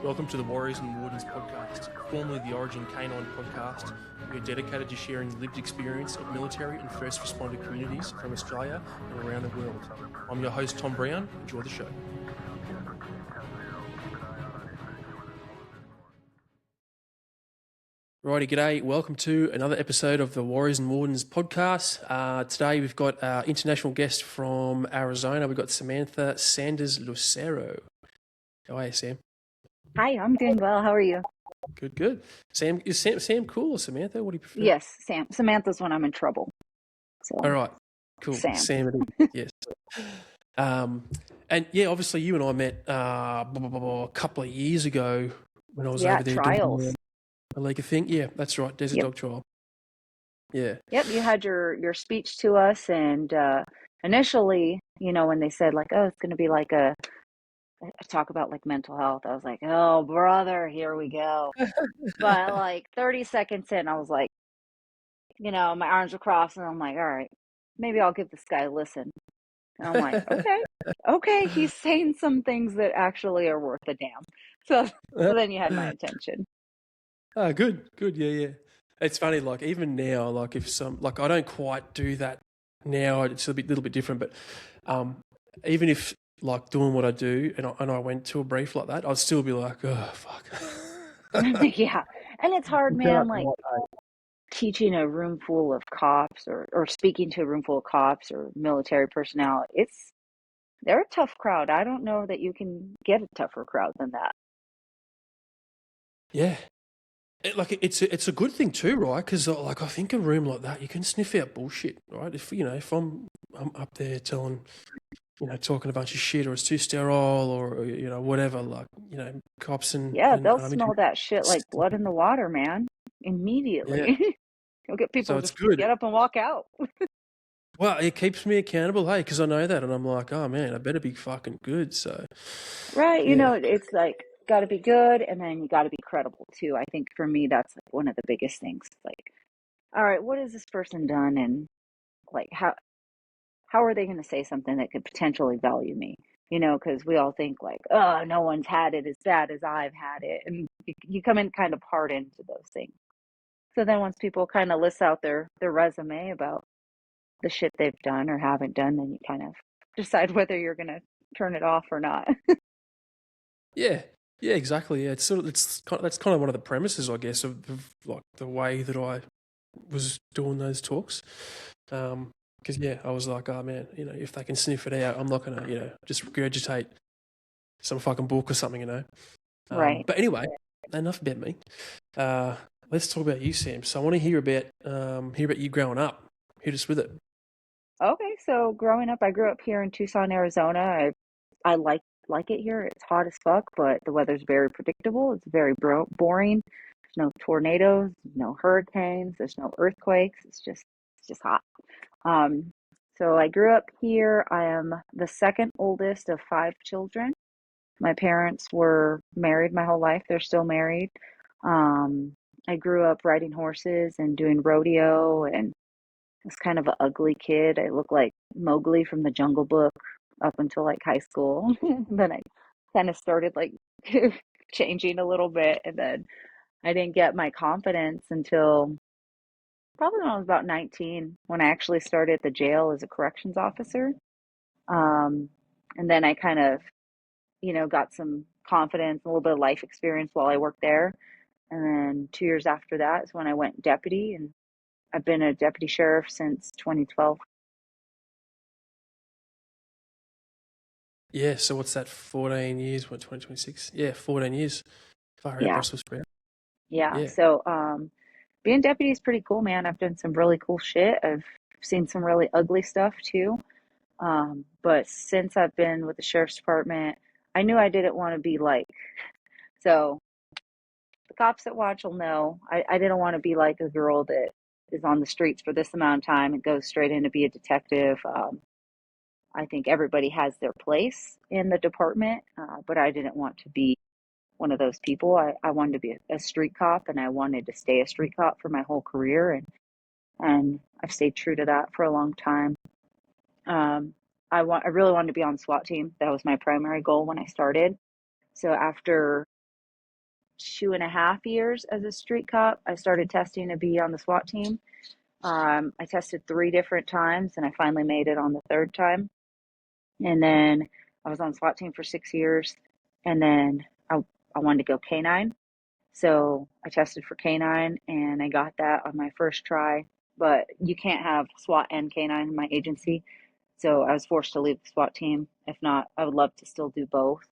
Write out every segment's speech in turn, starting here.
Welcome to the Warriors and Wardens podcast, formerly the Origin Canine podcast. We are dedicated to sharing lived experience of military and first responder communities from Australia and around the world. I'm your host, Tom Brown. Enjoy the show. Righty, g'day. Welcome to another episode of the Warriors and Wardens podcast. Today we've got our international guest from Arizona. We've got Samantha Sanders-Lucero. How are you, Sam? Hi, I'm doing well. How are you? Good. Sam, is Sam cool or Samantha? What do you prefer? Yes, Sam. Samantha's when I'm in trouble. So. All right, cool. Sam it is. Yes. And yeah, obviously you and I met a couple of years ago when I was over there trials. doing a league of thing. Yeah, that's right. Desert dog trial. Yeah. Yep. You had your speech to us, and initially, when they said like, oh, it's going to be like a talk about like mental health, I was like, oh brother, here we go. But like 30 seconds in, I was like, my arms were crossed, and I'm like, all right, maybe I'll give this guy a listen. And I'm like, okay, he's saying some things that actually are worth a damn. So then you had my attention. Oh, good. Yeah. It's funny, like even now, like if I don't quite do that now. It's a little bit different, but even if like doing what I do and I went to a brief like that, I'd still be like, oh fuck. Yeah, and it's hard, man. Like teaching a room full of cops or speaking to a room full of cops or military personnel. They're a tough crowd. I don't know that you can get a tougher crowd than that. Yeah. It's a good thing too, right? Because like I think a room like that, you can sniff out bullshit, right? If I'm up there telling, talking a bunch of shit, or it's too sterile, or whatever, like cops and they'll smell that shit like blood in the water, man. Immediately, yeah. You'll get people so to get up and walk out. Well, it keeps me accountable, hey, because I know that, and I'm like, oh man, I better be fucking good. So, right, it's like got to be good, and then you got to be credible too. I think for me, that's like one of the biggest things. Like, all right, what has this person done, and like how are they going to say something that could potentially value me? Because we all think like, oh, no one's had it as bad as I've had it, and you come in kind of hard into those things. So then once people kind of list out their resume about the shit they've done or haven't done, then you kind of decide whether you're going to turn it off or not. Yeah, exactly. Yeah, that's kind of one of the premises, I guess, of like the way that I was doing those talks. Because I was like, oh man, if they can sniff it out, I'm not gonna, just regurgitate some fucking book or something, Right. But anyway, enough about me. Let's talk about you, Sam. So I want to hear about you growing up. Hit us with it. Okay, so growing up, I grew up here in Tucson, Arizona. I like it here. It's hot as fuck, but the weather's very predictable. It's very boring. There's no tornadoes, no hurricanes, there's no earthquakes. It's just hot. So I grew up here. I am the second oldest of 5 children. My parents were married my whole life. They're still married. I grew up riding horses and doing rodeo, and I was kind of an ugly kid. I looked like Mowgli from the Jungle Book up until like high school. Then I kind of started like changing a little bit, and then I didn't get my confidence until probably when I was about 19, when I actually started at the jail as a corrections officer. And then I kind of, got some confidence, a little bit of life experience while I worked there. And then 2 years after that is when I went deputy, and I've been a deputy sheriff since 2012. Yeah, so what's that, 14 years, 2026? Yeah, 14 years. Far out, Brussels sprout. Yeah, so being deputy is pretty cool, man. I've done some really cool shit. I've seen some really ugly stuff too. But since I've been with the sheriff's department, I knew I didn't want to be like, so the cops that watch will know, I didn't want to be like a girl that is on the streets for this amount of time and goes straight in to be a detective. I think everybody has their place in the department, but I didn't want to be one of those people. I wanted to be a street cop, and I wanted to stay a street cop for my whole career, and I've stayed true to that for a long time. I really wanted to be on the SWAT team. That was my primary goal when I started. So after 2.5 years as a street cop, I started testing to be on the SWAT team. I tested 3 different times and I finally made it on the third time. And then I was on SWAT team for 6 years. And then I wanted to go canine. So I tested for canine and I got that on my first try. But you can't have SWAT and canine in my agency. So I was forced to leave the SWAT team. If not, I would love to still do both.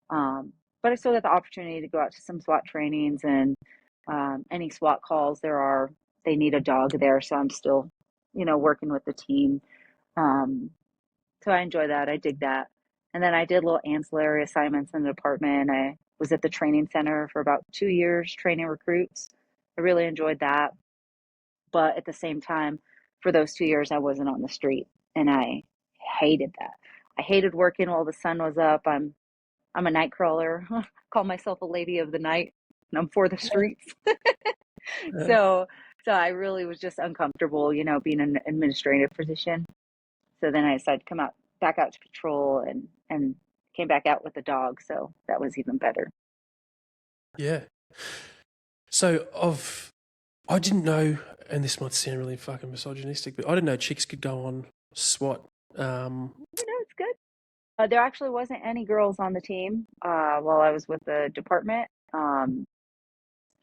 But I still got the opportunity to go out to some SWAT trainings and any SWAT calls they need a dog there. So I'm still, working with the team. Um, so I enjoy that. I dig that. And then I did little ancillary assignments in the department. I was at the training center for about 2 years training recruits. I really enjoyed that. But at the same time, for those 2 years, I wasn't on the street and I hated that. I hated working while the sun was up. I'm a night crawler. Call myself a lady of the night, and I'm for the streets. Uh, so so I really was just uncomfortable, being in an administrative position. So then I decided to come out back out to patrol and came back out with the dog. So that was even better. yeah. So I didn't know, and this might sound really fucking misogynistic, but I didn't know chicks could go on SWAT. It's good. There actually wasn't any girls on the team while I was with the department.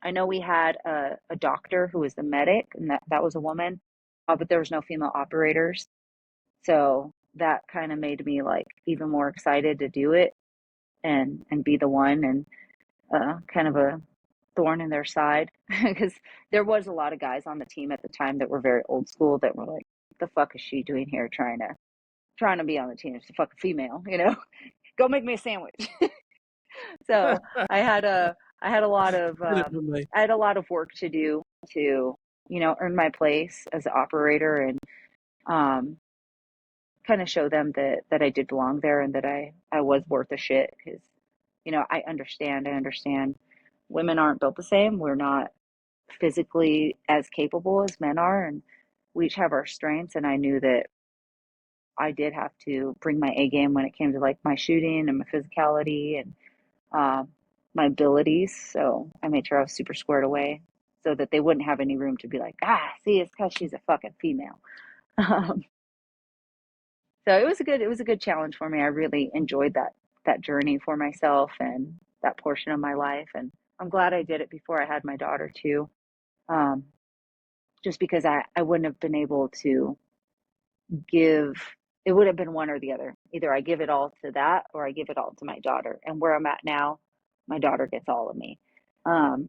I know we had a doctor who was the medic, and that was a woman, but there was no female operators. So that kind of made me like even more excited to do it and be the one and kind of a thorn in their side because there was a lot of guys on the team at the time that were very old school that were like, "The fuck is she doing here trying to be on the team? She's a fucking female, Go make me a sandwich." So I had a I had a lot of Did it for me. I had a lot of work to do to earn my place as an operator and um, kind of show them that I did belong there and that I was worth a shit because I understand women aren't built the same. We're not physically as capable as men are, and we each have our strengths. And I knew that I did have to bring my A game when it came to like my shooting and my physicality and um, my abilities. So I made sure I was super squared away so that they wouldn't have any room to be like, see, it's because she's a fucking female. Um, so it was a good challenge for me. I really enjoyed that journey for myself and that portion of my life, and I'm glad I did it before I had my daughter too. Um, just because I wouldn't have been able to give. It would have been one or the other. Either I give it all to that or I give it all to my daughter. And where I'm at now, my daughter gets all of me. Um,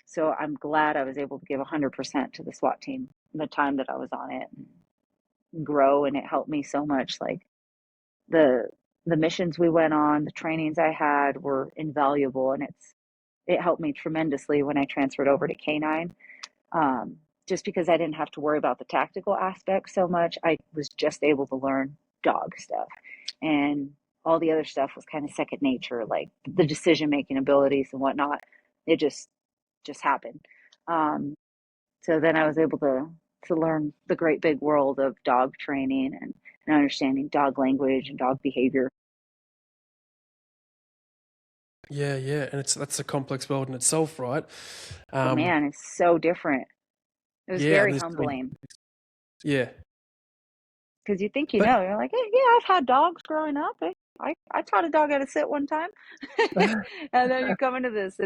so I'm glad I was able to give 100% to the SWAT team the time that I was on it and grow. And it helped me so much. Like the the missions we went on, the trainings I had were invaluable, and it helped me tremendously when I transferred over to K9. Um, just because I didn't have to worry about the tactical aspect so much, I was just able to learn dog stuff, and all the other stuff was kind of second nature, like the decision making abilities and whatnot. It just happened. Um, so then I was able to learn the great big world of dog training and understanding dog language and dog behavior. Yeah, yeah, and that's a complex world in itself, right? Oh Um, man, it's so different. It was yeah, very there's so many. humbling Yeah, because you think but you're like, hey, yeah, I've had dogs growing up. I taught a dog how to sit one time, and then you come into this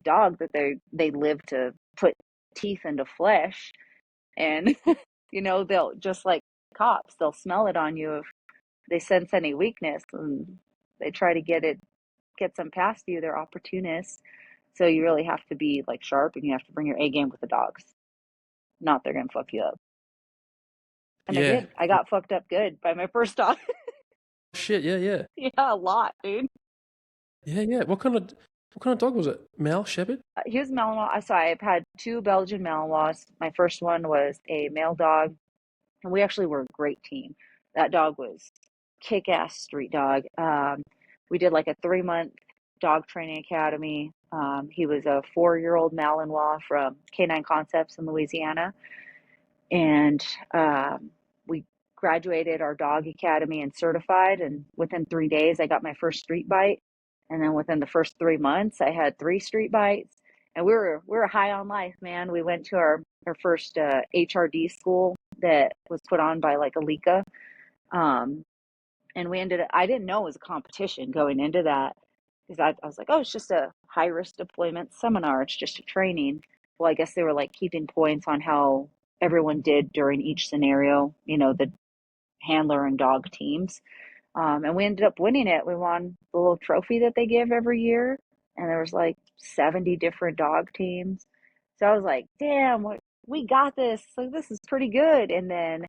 dog that they live to put teeth into flesh, and they'll just like cops, they'll smell it on you if they sense any weakness, and they try to get some past you. They're opportunists, so you really have to be like sharp, and you have to bring your A game with the dogs. Not they're gonna fuck you up. And I yeah, did. I got fucked up good by my first dog. shit, yeah, yeah, Yeah, a lot, dude. yeah, yeah. What kind of dog was it? Mal Shepherd? He was Malinois. So I've had two Belgian Malinois. My first one was a male dog, and we actually were a great team. That dog was kick-ass street dog. We did like a 3-month dog training academy. He was a 4-year-old Malinois from Canine Concepts in Louisiana, and we graduated our dog academy and certified. And within 3 days, I got my first street bite. And then within the first 3 months, I had 3 street bites. And we were high on life, man. We went to our first HRD school that was put on by like Alika. Um, and I didn't know it was a competition going into that because I was like, oh, it's just a high risk deployment seminar. It's just a training. Well, I guess they were like keeping points on how everyone did during each scenario, the handler and dog teams. And we ended up winning it. We won the little trophy that they give every year. And there was like 70 different dog teams. So I was like, damn, we got this. Like, this is pretty good. And then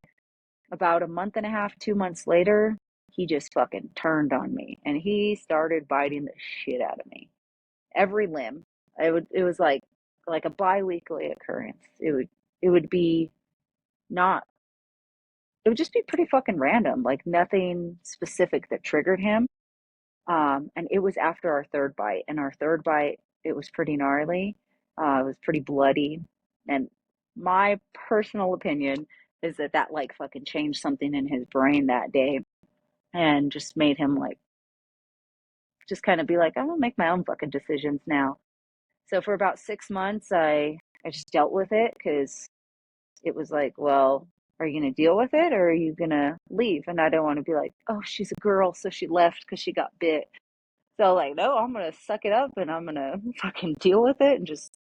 about a month and a half, 2 months later, he just fucking turned on me and he started biting the shit out of me. Every limb. It was like a bi-weekly occurrence. It would be not it would just be pretty fucking random, like nothing specific that triggered him. And it was after our third bite, and our third bite, it was pretty gnarly. It was pretty bloody. And my personal opinion is that like fucking changed something in his brain that day and just made him like, just kind of be like, I'm gonna make my own fucking decisions now. So for about 6 months, I just dealt with it because it was like, well, are you going to deal with it or are you going to leave? And I don't want to be like, oh, she's a girl, so she left because she got bit. So, like, no, I'm going to suck it up and I'm going to fucking deal with it and just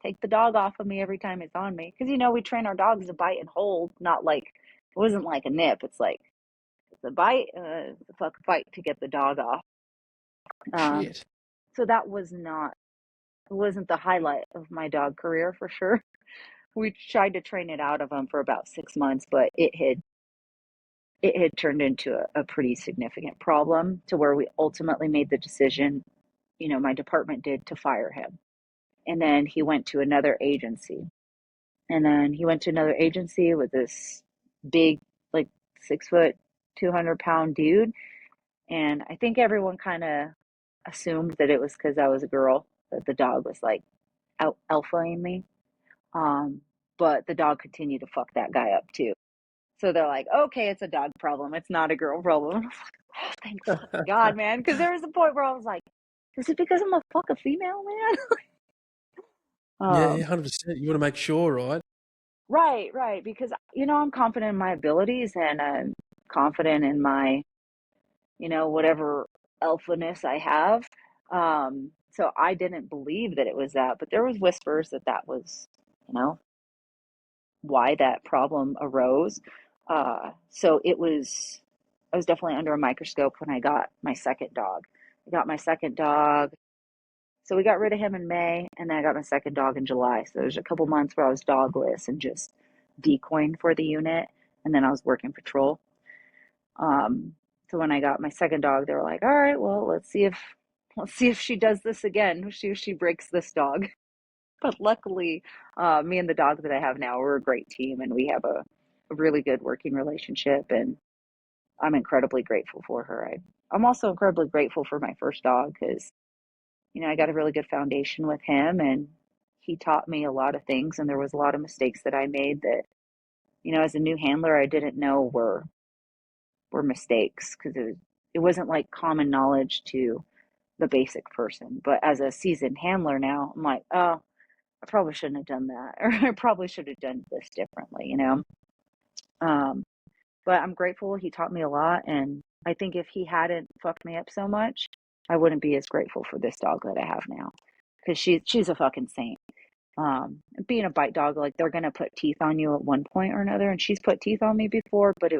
take the dog off of me every time it's on me. Because, we train our dogs to bite and hold, not like, it wasn't like a nip. It's like, it's a bite, it's a fucking fight to get the dog off. Um, Shit. so that it wasn't the highlight of my dog career for sure. We tried to train it out of him for about 6 months, but it had turned into a pretty significant problem to where we ultimately made the decision, my department did, to fire him. And then he went to another agency. And then he went to another agency with this big, like 6 foot, 200-pound dude. And I think everyone kind of assumed that it was because I was a girl, that the dog was like out alphaing me. Um, but the dog continued to fuck that guy up too. So they're like, okay, it's a dog problem. It's not a girl problem. Oh, thank fucking God, man. Because there was a point where I was like, is it because I'm a fucking female, man? Yeah, um, 100%. You want to make sure, right? right, right. Because, I'm confident in my abilities and I'm confident in my, whatever alphaness I have. So I didn't believe that it was that, but there was whispers that was, you know, why that problem arose. So I was definitely under a microscope when I got my second dog. I got my second dog. So we got rid of him in May, and then I got my second dog in July. So there's a couple months where I was dogless and just decoying for the unit, and then I was working patrol. Um, so when I got my second dog, they were like, "All right, well, let's see if she does this again. Let's see if she breaks this dog." But luckily, me and the dog that I have now, we're a great team, and we have a really good working relationship. And I'm incredibly grateful for her. I'm also incredibly grateful for my first dog because, I got a really good foundation with him, and he taught me a lot of things. And there was a lot of mistakes that I made that, as a new handler, I didn't know were mistakes because it wasn't like common knowledge to the basic person. But as a seasoned handler now, I'm like, oh, I probably shouldn't have done that, or I probably should have done this differently. Um, but I'm grateful. He taught me a lot, and I think if he hadn't fucked me up so much, I wouldn't be as grateful for this dog that I have now, because she's a fucking saint. Being a bite dog, like they're gonna put teeth on you at one point or another, and she's put teeth on me before, but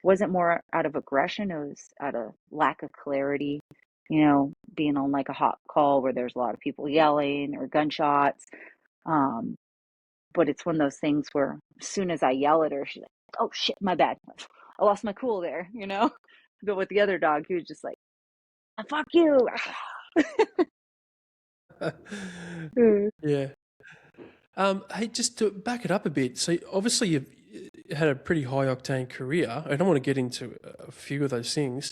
wasn't more out of aggression. It was out of lack of clarity. Being on like a hot call where there's a lot of people yelling or gunshots. Um, but it's one of those things where as soon as I yell at her, she's like, "Oh shit, my bad. I lost my cool there." But with the other dog, he was just like, "Ah, fuck you." Yeah. Hey, just to back it up a bit. So obviously you've had a pretty high octane career. I don't want to get into a few of those things.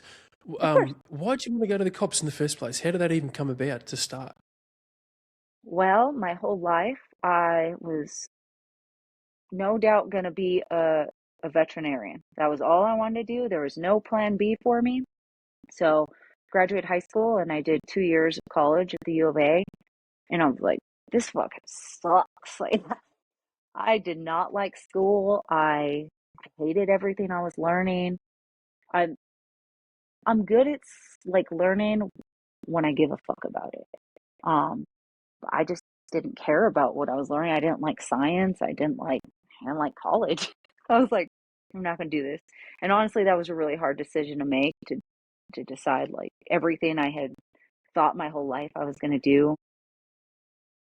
Of course. Why'd you want to go to the cops in the first place? How did that even come about to start? Well, my whole life, I was no doubt going to be a veterinarian. That was all I wanted to do. There was no plan B for me. So graduate high school and I did 2 years of college at the U of A. And I was like, this fucking sucks. Like, I did not like school. I hated everything I was learning. I'm I'm good at like learning when I give a fuck about it. Um, I just didn't care about what I was learning. I didn't like science. I didn't like college. I was like, I'm not gonna do this. And honestly, that was a really hard decision to make to decide like everything I had thought my whole life I was gonna do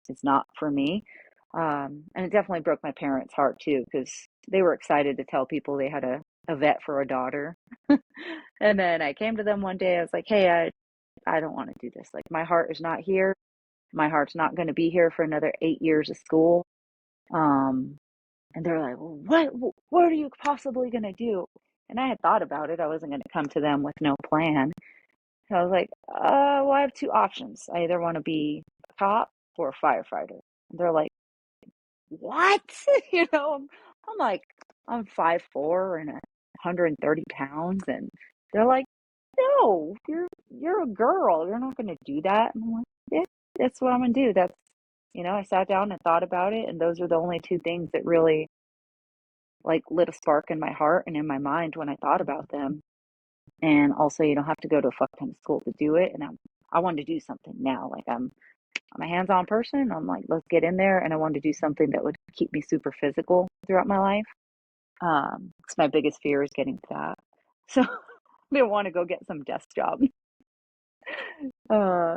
is not for me. And it definitely broke my parents' heart too, because they were excited to tell people they had a vet for a daughter. And then I came to them one day, I was like, hey, I don't want to do this. Like, my heart is not here. My heart's not going to be here for another 8 years of school. Um, and they're like, well, what are you possibly going to do? And I had thought about it. I wasn't going to come to them with no plan. So I was like, well, I have two options. I either want to be a cop or a firefighter. And they're like, what? You know, I'm like, I'm 5'4" and 130 pounds. And they're like, no, you're a girl. You're not going to do that. And I'm like, yeah, that's what I'm going to do. I sat down and thought about it. And those are the only two things that really like lit a spark in my heart and in my mind when I thought about them. And also, you don't have to go to a fuck ton of school to do it. And I wanted to do something now. Like, I'm a hands-on person. I'm like, let's get in there. And I wanted to do something that would keep me super physical throughout my life. 'Cause my biggest fear is getting fat. So I didn't want to go get some desk job. Uh,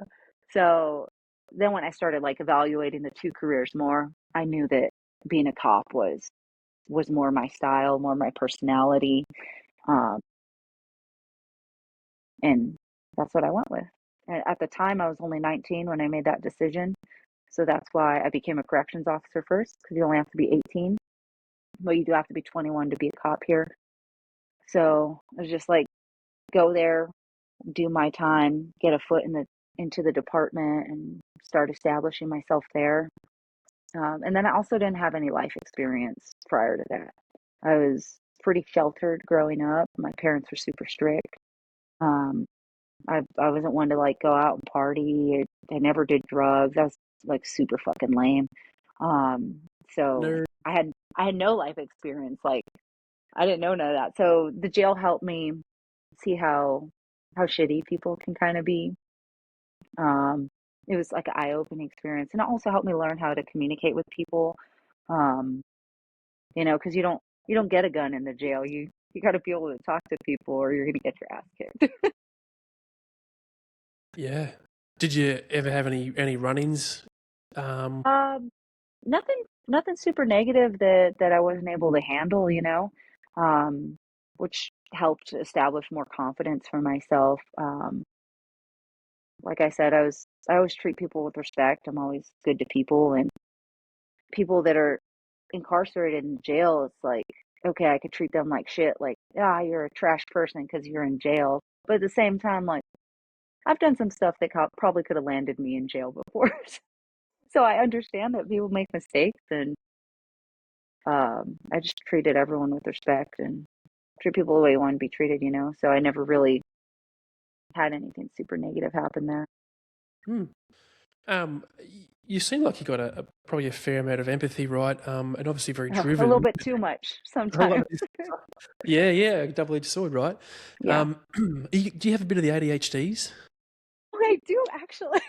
so then when I started like evaluating the two careers more, I knew that being a cop was more my style, more my personality. Um, and that's what I went with. And at the time, I was only 19 when I made that decision. So that's why I became a corrections officer first, because you only have to be 18. But you do have to be 21 to be a cop here. So I was just like, go there, do my time, get a foot into the department, and start establishing myself there. And then I also didn't have any life experience prior to that. I was pretty sheltered growing up. My parents were super strict. Um, I wasn't one to like go out and party. I never did drugs. I was like super fucking lame. Um, so No. I had no life experience. Like, I didn't know none of that. So the jail helped me see how shitty people can kind of be. Um, it was like an eye-opening experience, and it also helped me learn how to communicate with people. Um, because you don't get a gun in the jail. You got to be able to talk to people, or you're gonna get your ass kicked. Yeah. Did you ever have any run-ins? Um, Um, nothing, nothing super negative that I wasn't able to handle. Um, which helped establish more confidence for myself. Like I said, I always treat people with respect. I'm always good to people, and people that are incarcerated in jail, it's like, okay, I could treat them like shit, like, ah, you're a trash person because you're in jail. But at the same time, like, I've done some stuff that probably could have landed me in jail before. So I understand that people make mistakes, and I just treated everyone with respect and treat people the way you want to be treated. So I never really had anything super negative happen there. hmm. You seem like you got probably a fair amount of empathy, right? And obviously very A little driven. bit too much A lot sometimes. of this stuff. Yeah, yeah, double-edged sword, right? Yeah. Do you have a bit of the ADHDs? I do actually.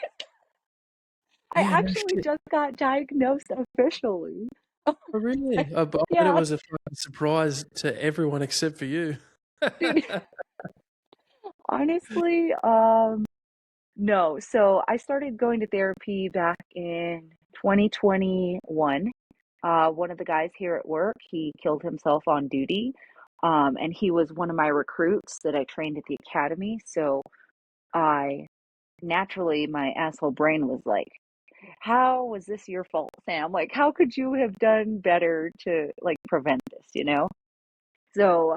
I Yeah, no actually shit. just got diagnosed officially. Oh, really? I bet it Yeah, was a fucking surprise to everyone except for you. dude, honestly, no. So I started going to therapy back in 2021. One of the guys here at work, he killed himself on duty. And he was one of my recruits that I trained at the academy. So I naturally, my asshole brain was like, how was this your fault, Sam? Like, how could you have done better to like prevent this? So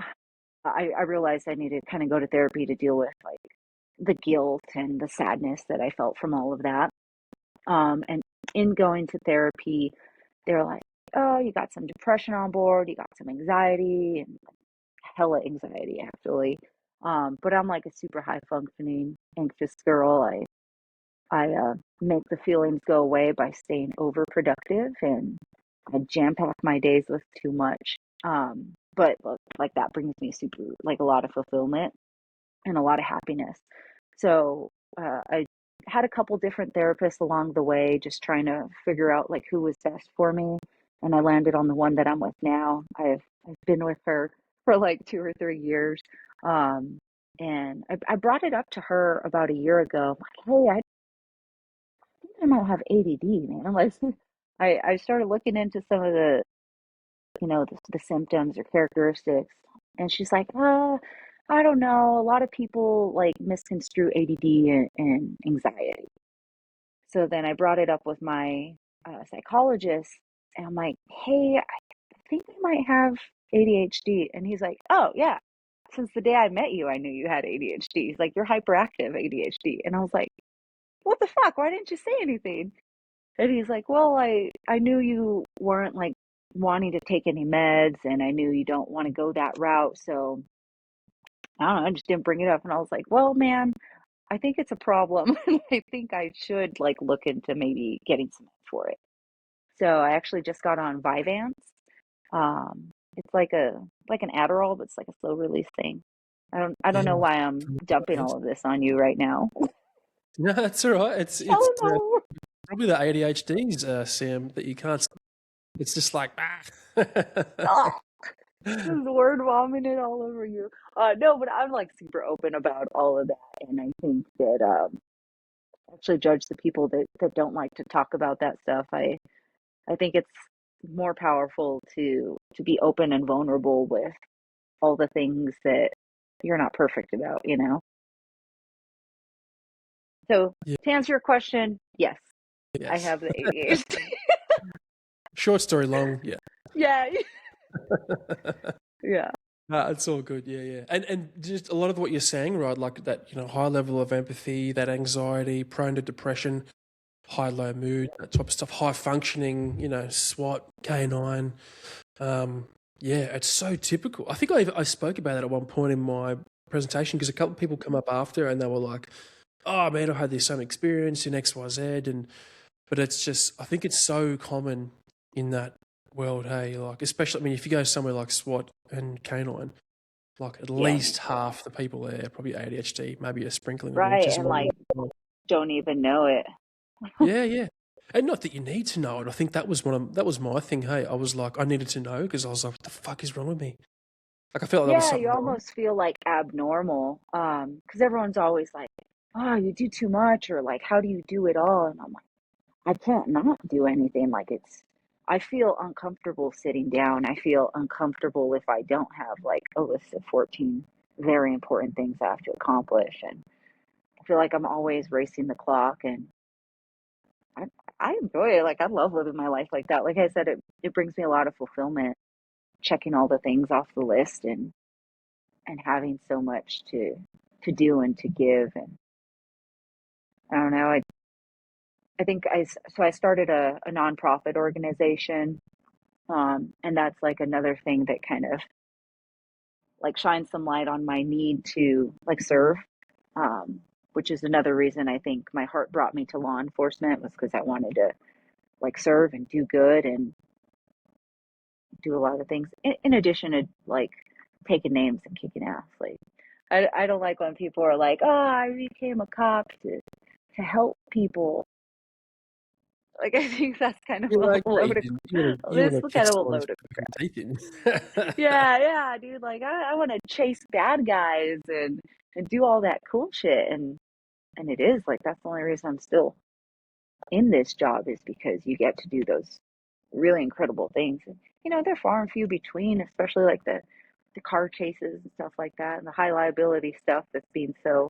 I realized I needed to kind of go to therapy to deal with like the guilt and the sadness that I felt from all of that. And in going to therapy, they're like, oh, you got some depression on board, you got some anxiety, and hella anxiety actually. But I'm like a super high functioning anxious girl. I make the feelings go away by staying overproductive, and I jam pack my days with too much. But look, like that brings me super like a lot of fulfillment and a lot of happiness. So I had a couple different therapists along the way, just trying to figure out like who was best for me. And I landed on the one that I'm with now. I've been with her for like 2 or 3 years. Um, and I brought it up to her about a year ago. I'm like, hey, I think I might have ADD, man. I'm like, I started looking into some of the, the symptoms or characteristics. And she's like, I don't know. A lot of people like misconstrue ADD and anxiety. So then I brought it up with my psychologist, and I'm like, hey, I think I might have ADHD. And he's like, oh, yeah. Since the day I met you, I knew you had ADHD. He's like, you're hyperactive ADHD. And I was like, what the fuck? Why didn't you say anything? And he's like, well, I knew you weren't like wanting to take any meds, and I knew you don't want to go that route. So I don't know, I just didn't bring it up. And I was like, well, man, I think it's a problem. I think I should like look into maybe getting some meds for it. So I actually just got on Vyvanse. It's like an Adderall, but it's like a slow release thing. I don't Yeah. know why I'm dumping all of this on you right now. No, that's all right. It's Oh no. probably the ADHDs, Sam, that you can't. It's just like Oh, just word vomited all over you. No, but I'm like super open about all of that, and I think that actually judge the people that don't like to talk about that stuff. I think it's more powerful to be open and vulnerable with all the things that you're not perfect about, you know? So yeah, to answer your question, yes, I yes. have the ADHD. Short story long, yeah. Yeah, yeah, It's all good, yeah, yeah. And just a lot of what you're saying, right? Like that, high level of empathy, that anxiety, prone to depression, high low mood, that type of stuff, high functioning, SWAT, K9. Yeah, it's so typical. I think I spoke about it at one point in my presentation because a couple of people come up after and they were like, "Oh man, I had this same experience in XYZ," but it's just I think it's so common in that world. Hey, like especially I mean, if you go somewhere like SWAT and K9, like at yeah, least half the people there are probably ADHD, maybe a sprinkling of right. And autism. like, don't even know it. Yeah, yeah. And not that you need to know it. I think that was my thing. Hey, I was like, I needed to know because I was like, what the fuck is wrong with me? Like, I felt like there was Yeah, you something wrong. almost feel like abnormal. Because everyone's always like, oh, you do too much, or like, how do you do it all? And I'm like, I can't not do anything. I feel uncomfortable sitting down. I feel uncomfortable if I don't have like a list of 14 very important things I have to accomplish. And I feel like I'm always racing the clock, and I, I enjoy it. Like, I love living my life like that. Like I said, it brings me a lot of fulfillment, checking all the things off the list and having so much to do and to give. And I don't know, I think I started a nonprofit organization. And that's like another thing that kind of like shines some light on my need to like serve, um, which is another reason I think my heart brought me to law enforcement, was because I wanted to like serve and do good and do a lot of things in addition to like taking names and kicking ass. Like, I don't like when people are like, oh, I became a cop to help people. Like, I think that's kind of You're a like, no, you load of, didn't. You this want is to kick kind of a someone's load of fucking crap. teeth in. Yeah, yeah, dude. Like, I want to chase bad guys and do all that cool shit. And it is like, that's the only reason I'm still in this job, is because you get to do those really incredible things. And, they're far and few between, especially like the car chases and stuff like that, and the high liability stuff that's being so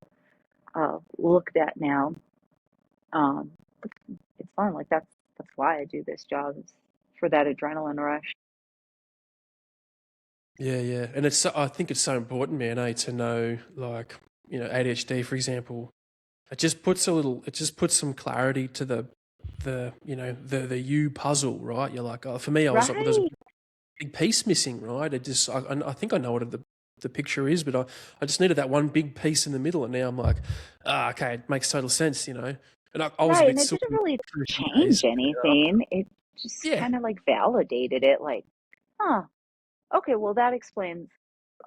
looked at now. Um, it's fun. Like, that's why I do this job, is for that adrenaline rush. Yeah, yeah. And I think it's so important, man, to know, like, ADHD, for example, it just puts some clarity to the you puzzle, right? You're like, oh, for me, I was like, well, there's a Right. big piece missing, right? I think I know what the picture is, but I just needed that one big piece in the middle, and now I'm like, okay, it makes total sense, you know. And I was a Right. bit And it silly didn't in really the first few change days. anything. It just Yeah, kind of like validated it, like, huh, okay, well, that explains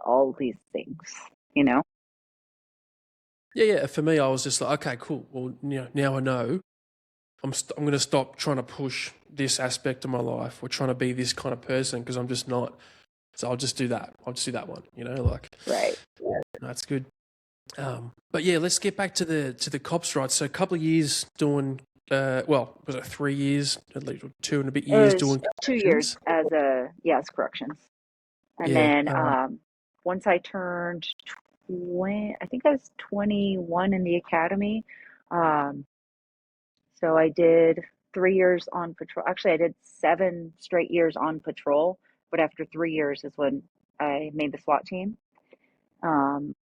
all these things, you know? yeah, yeah. For me, I was just like, okay, cool. Well, now I know. I'm going to stop trying to push this aspect of my life or trying to be this kind of person because I'm just not. So I'll just do that. I'll just do that one. You know, like Right. yeah, that's good. But yeah, let's get back to the cops, right? So a couple of years doing, well, was it 3 years, at least 2 and a bit It years was doing 2 years corrections? as yes, corrections. And Yeah, then once I turned 20, I think I was 21 in the academy. Um, so I did 3 years on patrol. Actually, I did 7 straight years on patrol, but after 3 years is when I made the SWAT team. Um,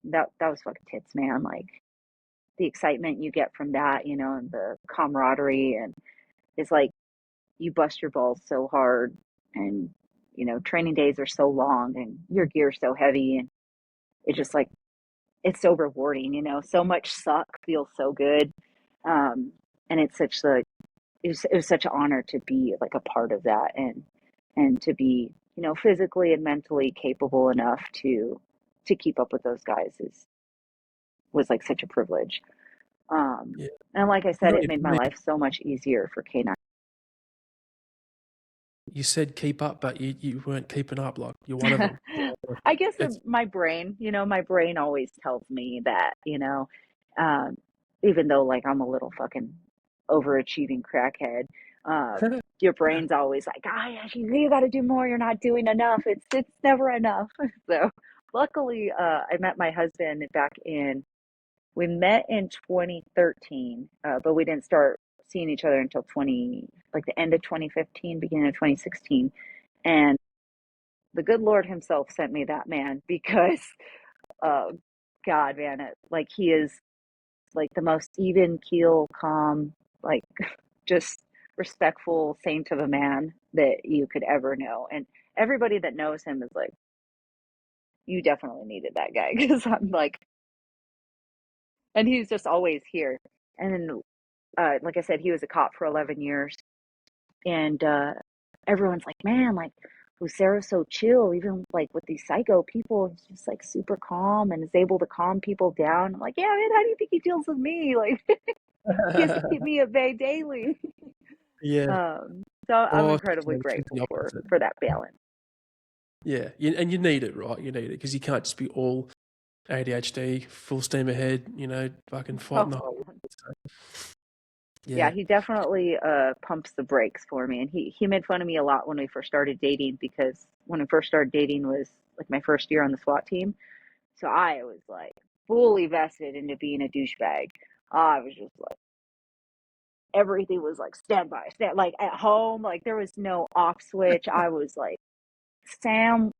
that was fucking tits, man. Like the excitement you get from that, you know, and the camaraderie, and it's like you bust your balls so hard, and you know, training days are so long and your gear's so heavy, and it's just like it's so rewarding, you know. So much suck feels so good. Um, and it's such like it was such an honor to be like a part of that, and to be, you know, physically and mentally capable enough to keep up with those guys is was like such a privilege. Um, yeah. and like I said, You got it your made my point. life so much easier for K9. You said keep up, but you weren't keeping up. Like you're one of them. I guess It's my brain, you know, my brain always tells me that, you know, um, even though like I'm a little fucking overachieving crackhead, your brain's always like, ah, yeah, you got to do more. You're not doing enough. It's never enough. So luckily, I met my husband we met in 2013, but we didn't start seeing each other until like the end of 2015, beginning of 2016. And the good Lord himself sent me that man because, uh, God, man, like he is like the most even keel, calm, like just respectful saint of a man that you could ever know. And everybody that knows him is like, you definitely needed that guy because I'm like, and he's just always here. And then, like I said, he was a cop for 11 years. And everyone's like, man, like Lucero's so chill, even like with these psycho people, he's just like super calm and is able to calm people down. I'm like, yeah, man, how do you think he deals with me? Like, he has to keep me at bay daily. yeah. So I'm Oh, incredibly she's the grateful opposite. for that balance. Yeah, and you need it, right? You need it because you can't just be all ADHD, full steam ahead. You know, fucking fighting the Oh whole. man. Yeah, Yeah. he definitely pumps the brakes for me. And he made fun of me a lot when we first started dating, because when we first started dating was like my first year on the SWAT team. So I was like fully vested into being a douchebag. I was just like, everything was like like at home, like there was no off switch. I was like, Sam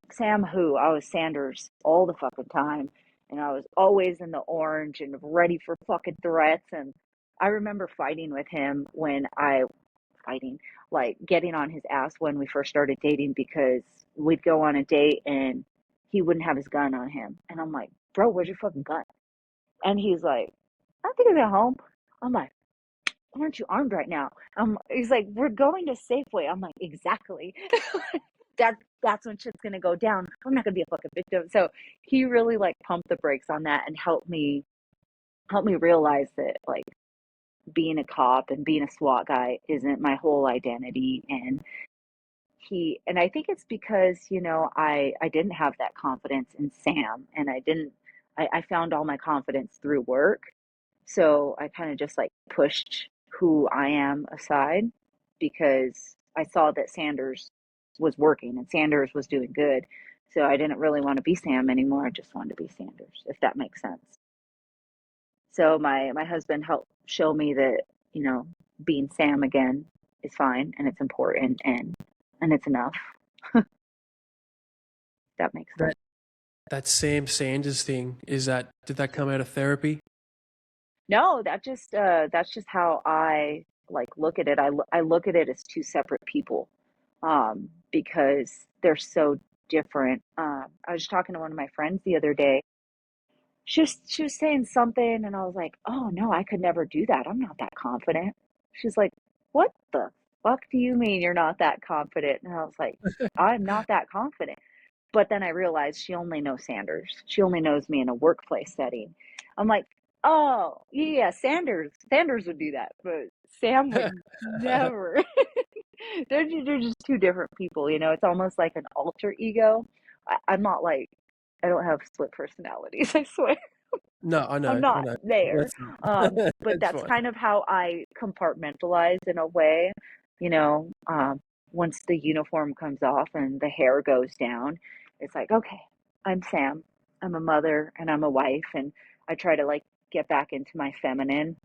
who? I was Sanders all the fucking time. And I was always in the orange and ready for fucking threats. And I remember fighting with him fighting, like getting on his ass when we first started dating, because we'd go on a date and he wouldn't have his gun on him. And I'm like, bro, where's your fucking gun? And he's like, I think it's at home. I'm like, aren't you armed right now? He's like, we're going to Safeway. I'm like, exactly. That's when shit's gonna go down. I'm not gonna be a fucking victim. So he really like pumped the brakes on that and help me realize that like being a cop and being a SWAT guy isn't my whole identity. And I think it's because, you know, I didn't have that confidence in Sam, and I found all my confidence through work. So I kind of just like pushed who I am aside, because I saw that Sanders was working and Sanders was doing good. So I didn't really want to be Sam anymore. I just wanted to be Sanders, if that makes sense. So my husband helped show me that, you know, being Sam again is fine and it's important, and it's enough. That makes sense. That that Sam Sanders thing is that did that come out of therapy? No, that's just how I like look at it. I look at it as two separate people, because they're so different. I was talking to one of my friends the other day. She was saying something, and I was like, "Oh no, I could never do that. I'm not that confident." She's like, "What the fuck do you mean you're not that confident?" And I was like, "I'm not that confident." But then I realized she only knows Sanders. She only knows me in a workplace setting. I'm like, "Oh yeah, Sanders would do that, but Sam would never." They're just two different people, you know. It's almost like an alter ego. I'm not like, I don't have split personalities. I swear. No, I'm I not know. there. That's But that's that's fine. kind of how I compartmentalize in a way, you know. Once the uniform comes off and the hair goes down, it's like, okay, I'm Sam. I'm a mother and I'm a wife, and I try to like get back into my feminine.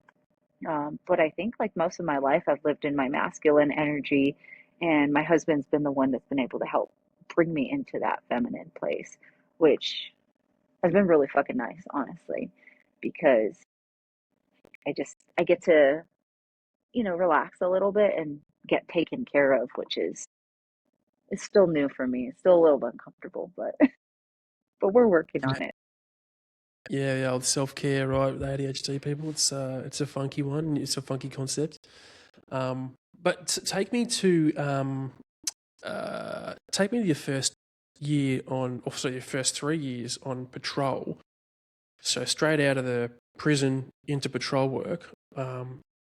But I think like most of my life, I've lived in my masculine energy, and my husband's been the one that's been able to help bring me into that feminine place, which has been really fucking nice, honestly, because I get to, you know, relax a little bit and get taken care of, which is it's still new for me. It's still a little uncomfortable, but but we're working Yeah, on it. yeah, yeah. The self care, right? With the ADHD people, it's a funky one. It's a funky concept. But take me to take me to your first year on, also your first 3 years on patrol. So straight out of the prison into patrol work.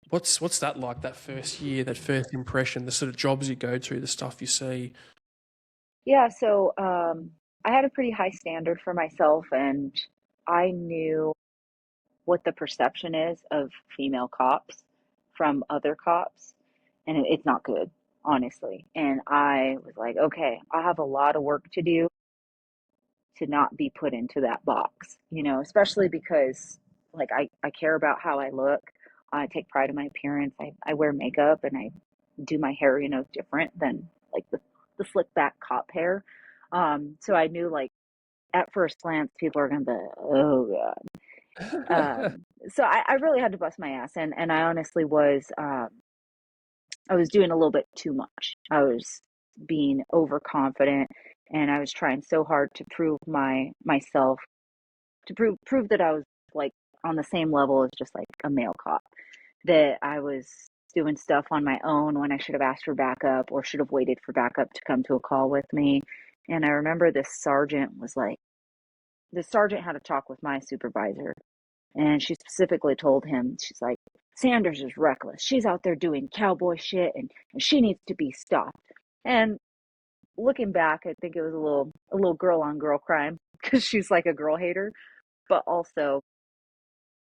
What's that like? That first year, that first impression, the sort of jobs you go to, the stuff you see. Yeah, so I had a pretty high standard for myself, and I knew what the perception is of female cops from other cops, and it's not good, honestly. And I was like, okay, I have a lot of work to do to not be put into that box, you know, especially because like I care about how I look. I take pride in my appearance. I wear makeup and I do my hair, you know, different than like the slick back cop hair. So I knew like at first glance people are gonna be, oh God. So I really had to bust my ass, and I honestly was I was doing a little bit too much. I was being overconfident, and I was trying so hard to prove myself, to prove that I was like on the same level as just like a male cop, that I was doing stuff on my own when I should have asked for backup or should have waited for backup to come to a call with me. And I remember this sergeant had a talk with my supervisor, and she specifically told him, she's like, Sanders is reckless. She's out there doing cowboy shit, and she needs to be stopped. And looking back, I think it was a little girl on girl crime because she's like a girl hater. But also,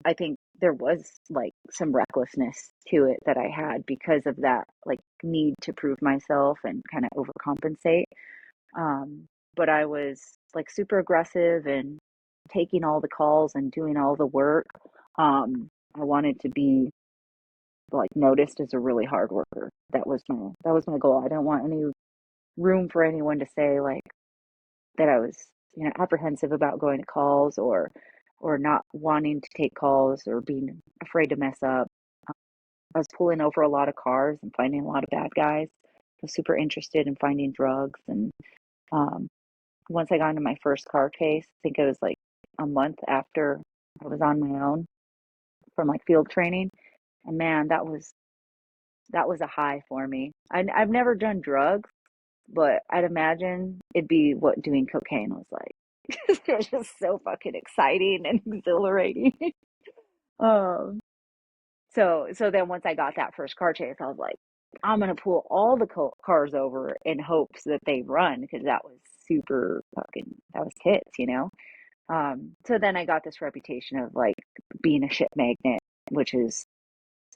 I think there was like some recklessness to it that I had because of that like need to prove myself and kind of overcompensate. But I was like super aggressive and taking all the calls and doing all the work. I wanted to be like noticed as a really hard worker. That was my goal. I didn't want any room for anyone to say like that I was, you know, apprehensive about going to calls or not wanting to take calls or being afraid to mess up. I was pulling over a lot of cars and finding a lot of bad guys. I was super interested in finding drugs, and um, once I got into my first car case, I think it was like a month after I was on my own from like field training, and man, that was a high for me. I've never done drugs, but I'd imagine it'd be what doing cocaine was like. It was just so fucking exciting and exhilarating. um, so then once I got that first car chase, I was like, I'm gonna pull all the cars over in hopes that they run because that was super fucking that was hits, you know. So then I got this reputation of like being a shit magnet, which is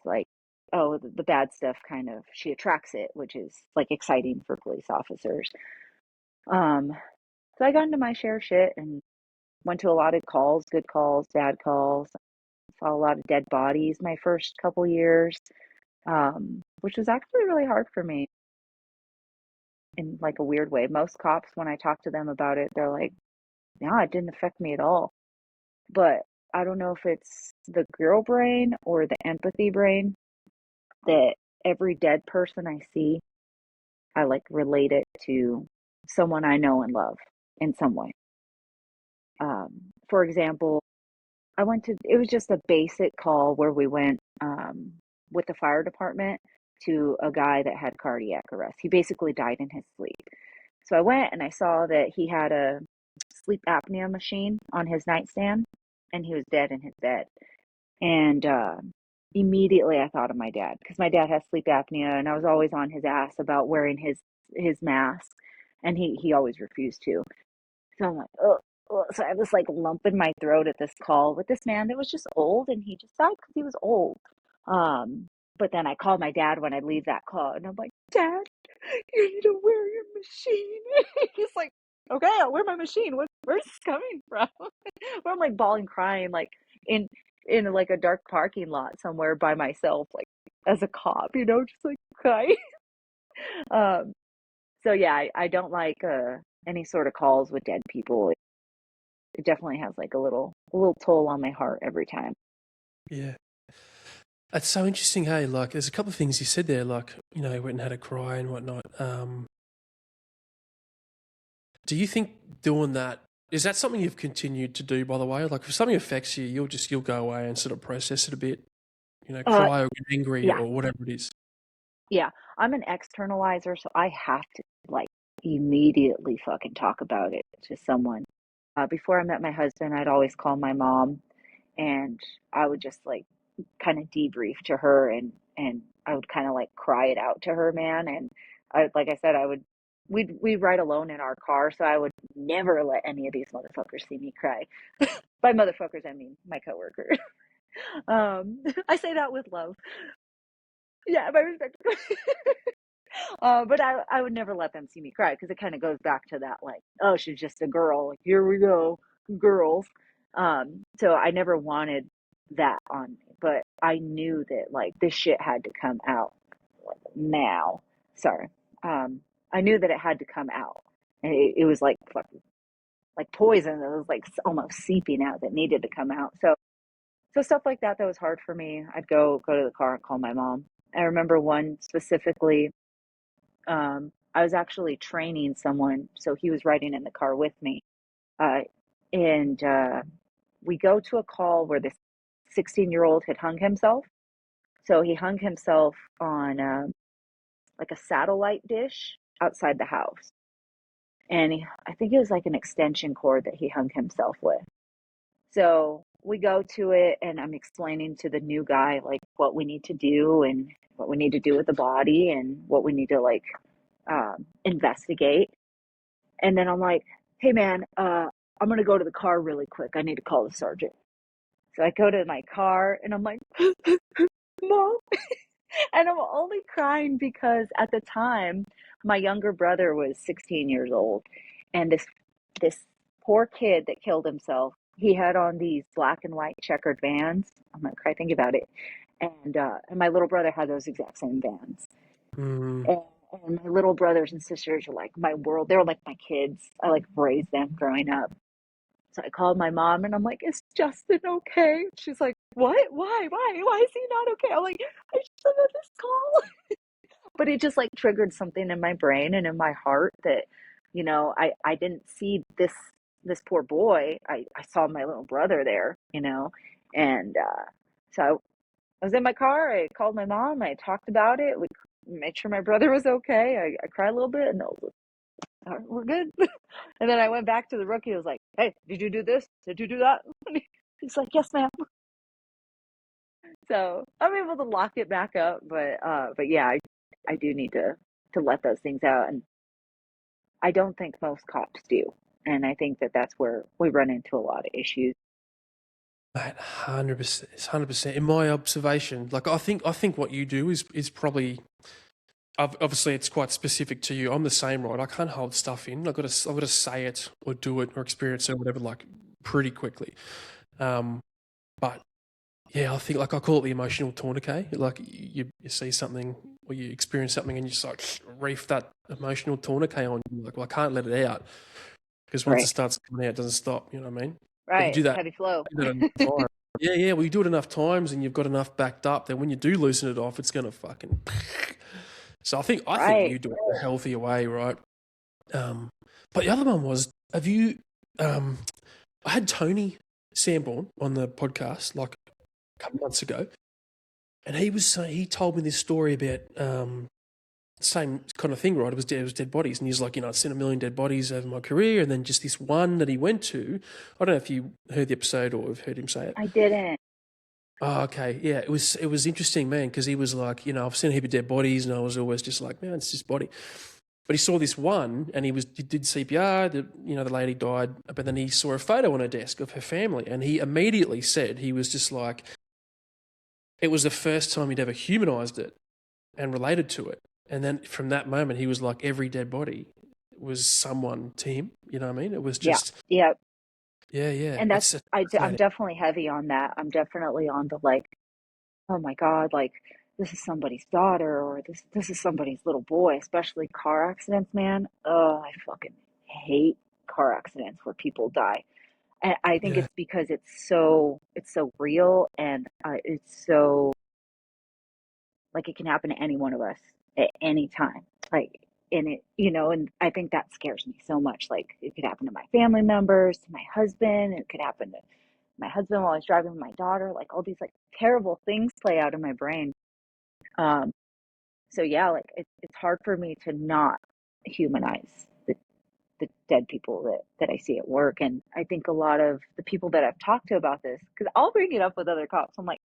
like, oh, the bad stuff kind of she attracts it, which is like exciting for police officers. Um, so I got into my share of shit and went to a lot of calls, good calls, bad calls. Saw a lot of dead bodies my first couple years, which was actually really hard for me in like a weird way. Most cops, when I talk to them about it, they're like, "No, it didn't affect me at all." But I don't know if it's the girl brain or the empathy brain that every dead person I see, I like relate it to someone I know and love in some way. For example, it was just a basic call where we went with the fire department to a guy that had cardiac arrest. He basically died in his sleep. So I went and I saw that he had a sleep apnea machine on his nightstand and he was dead in his bed. And immediately I thought of my dad because my dad has sleep apnea and I was always on his ass about wearing his mask and he always refused to. So I'm like, oh, so I have this like lump in my throat at this call with this man that was just old and he just died because he was old. But then I called my dad when I leave that call and I'm like, Dad, you need to wear your machine. He's like, okay, I'll wear my machine. Where's this coming from? Where I'm like bawling, crying, like in like a dark parking lot somewhere by myself, like as a cop, just like crying. Um, so yeah, I don't like any sort of calls with dead people. It definitely has like a little toll on my heart every time. Yeah. That's so interesting, hey, like there's a couple of things you said there, like, you went and had a cry and whatnot. Do you think doing that, is that something you've continued to do, by the way? Like if something affects you, you'll go away and sort of process it a bit, Uh, cry or get angry yeah, or whatever it is. yeah. I'm an externalizer, so I have to like immediately fucking talk about it to someone. Before I met my husband, I'd always call my mom and I would just like kind of debrief to her and I would kind of like cry it out to her, man. And like I said, we'd ride alone in our car, so I would never let any of these motherfuckers see me cry. By motherfuckers, I mean my coworker. I say that with love. Yeah, my respect. But I would never let them see me cry because it kind of goes back to that like, oh, she's just a girl. Like, here we go, girls. So I never wanted that on me, but I knew that like this shit had to come out now. Sorry. I knew that it had to come out, and it was like fucking like poison that was like almost seeping out that needed to come out. So stuff like that was hard for me. I'd go to the car and call my mom. I remember one specifically. I was actually training someone, so he was riding in the car with me. Uh, and we go to a call where this 16-year-old had hung himself. So he hung himself on like a satellite dish outside the house. And I think it was like an extension cord that he hung himself with. So we go to it, and I'm explaining to the new guy like what we need to do and what we need to do with the body and what we need to like investigate. And then I'm like, hey man, I'm gonna go to the car really quick. I need to call the sergeant. So I go to my car and I'm like, Mom. And I'm only crying because at the time my younger brother was 16 years old and this poor kid that killed himself, he had on these black and white checkered Vans. I'm gonna cry thinking about it. And my little brother had those exact same Vans. Mm, And, and my little brothers and sisters are like my world. They're like my kids. I like raised them growing up. So I called my mom and I'm like, is Justin okay? She's like, what? Why? Why is he not okay? I'm like, I just had this call. But it just like triggered something in my brain and in my heart that, I didn't see this poor boy. I saw my little brother there, and so I was in my car. I called my mom. I talked about it. We made sure my brother was okay. I cried a little bit, and I was like, all right, we're good. And then I went back to the rookie. I was like, hey, did you do this? Did you do that? He's like, yes, ma'am. So I'm able to lock it back up. But yeah, I do need to let those things out. And I don't think most cops do. And I think that that's where we run into a lot of issues. mate, 100%. It's 100%. In my observation, like I think what you do is probably obviously it's quite specific to you. I'm the same, right? I can't hold stuff in. I've got to say it or do it or experience it or whatever like pretty quickly. Um, but yeah, I think like I call it the emotional tourniquet. Like you see something or you experience something and you just like reef that emotional tourniquet on. You're like, well, I can't let it out because once it Right. starts coming out, it doesn't stop. You know what I mean? But you Right. do It's that, heavy flow. you do that enough time. Yeah, yeah. Well, you do it enough times and you've got enough backed up that when you do loosen it off, it's gonna fucking. So I think Right. you do it a healthier way, right? Um, But the other one was, have you? I had Tony Sanborn on the podcast like a couple months ago, and he was saying, he told me this story about same kind of thing, right? It was dead bodies, and he's like, I'd seen a million dead bodies over my career, and then just this one that he went to. I don't know if you heard the episode or have heard him say it. I didn't. Oh, okay, yeah, it was interesting, man, because he was like, I've seen a heap of dead bodies, and I was always just like, man, it's just body. But he saw this one, and he did CPR. The lady died, but then he saw a photo on her desk of her family, and he immediately said he was just like, it was the first time he'd ever humanized it and related to it. And then from that moment, he was like, every dead body was someone to him. You know what I mean? It was Yeah. just, Yeah. yeah. And It's I'm fascinating. definitely heavy on that. I'm definitely on the like, oh my God, like this is somebody's daughter or this is somebody's little boy, especially car accidents, man. Oh, I fucking hate car accidents where people die. And I think Yeah, it's because it's so real and it's so like it can happen to any one of us at any time. Like in it, and I think that scares me so much. Like it could happen to my family members, to my husband, it could happen to my husband while I was driving with my daughter, like all these like terrible things play out in my brain. Um, so yeah, like it's hard for me to not humanize the dead people that I see at work. And I think a lot of the people that I've talked to about this, because I'll bring it up with other cops. I'm like,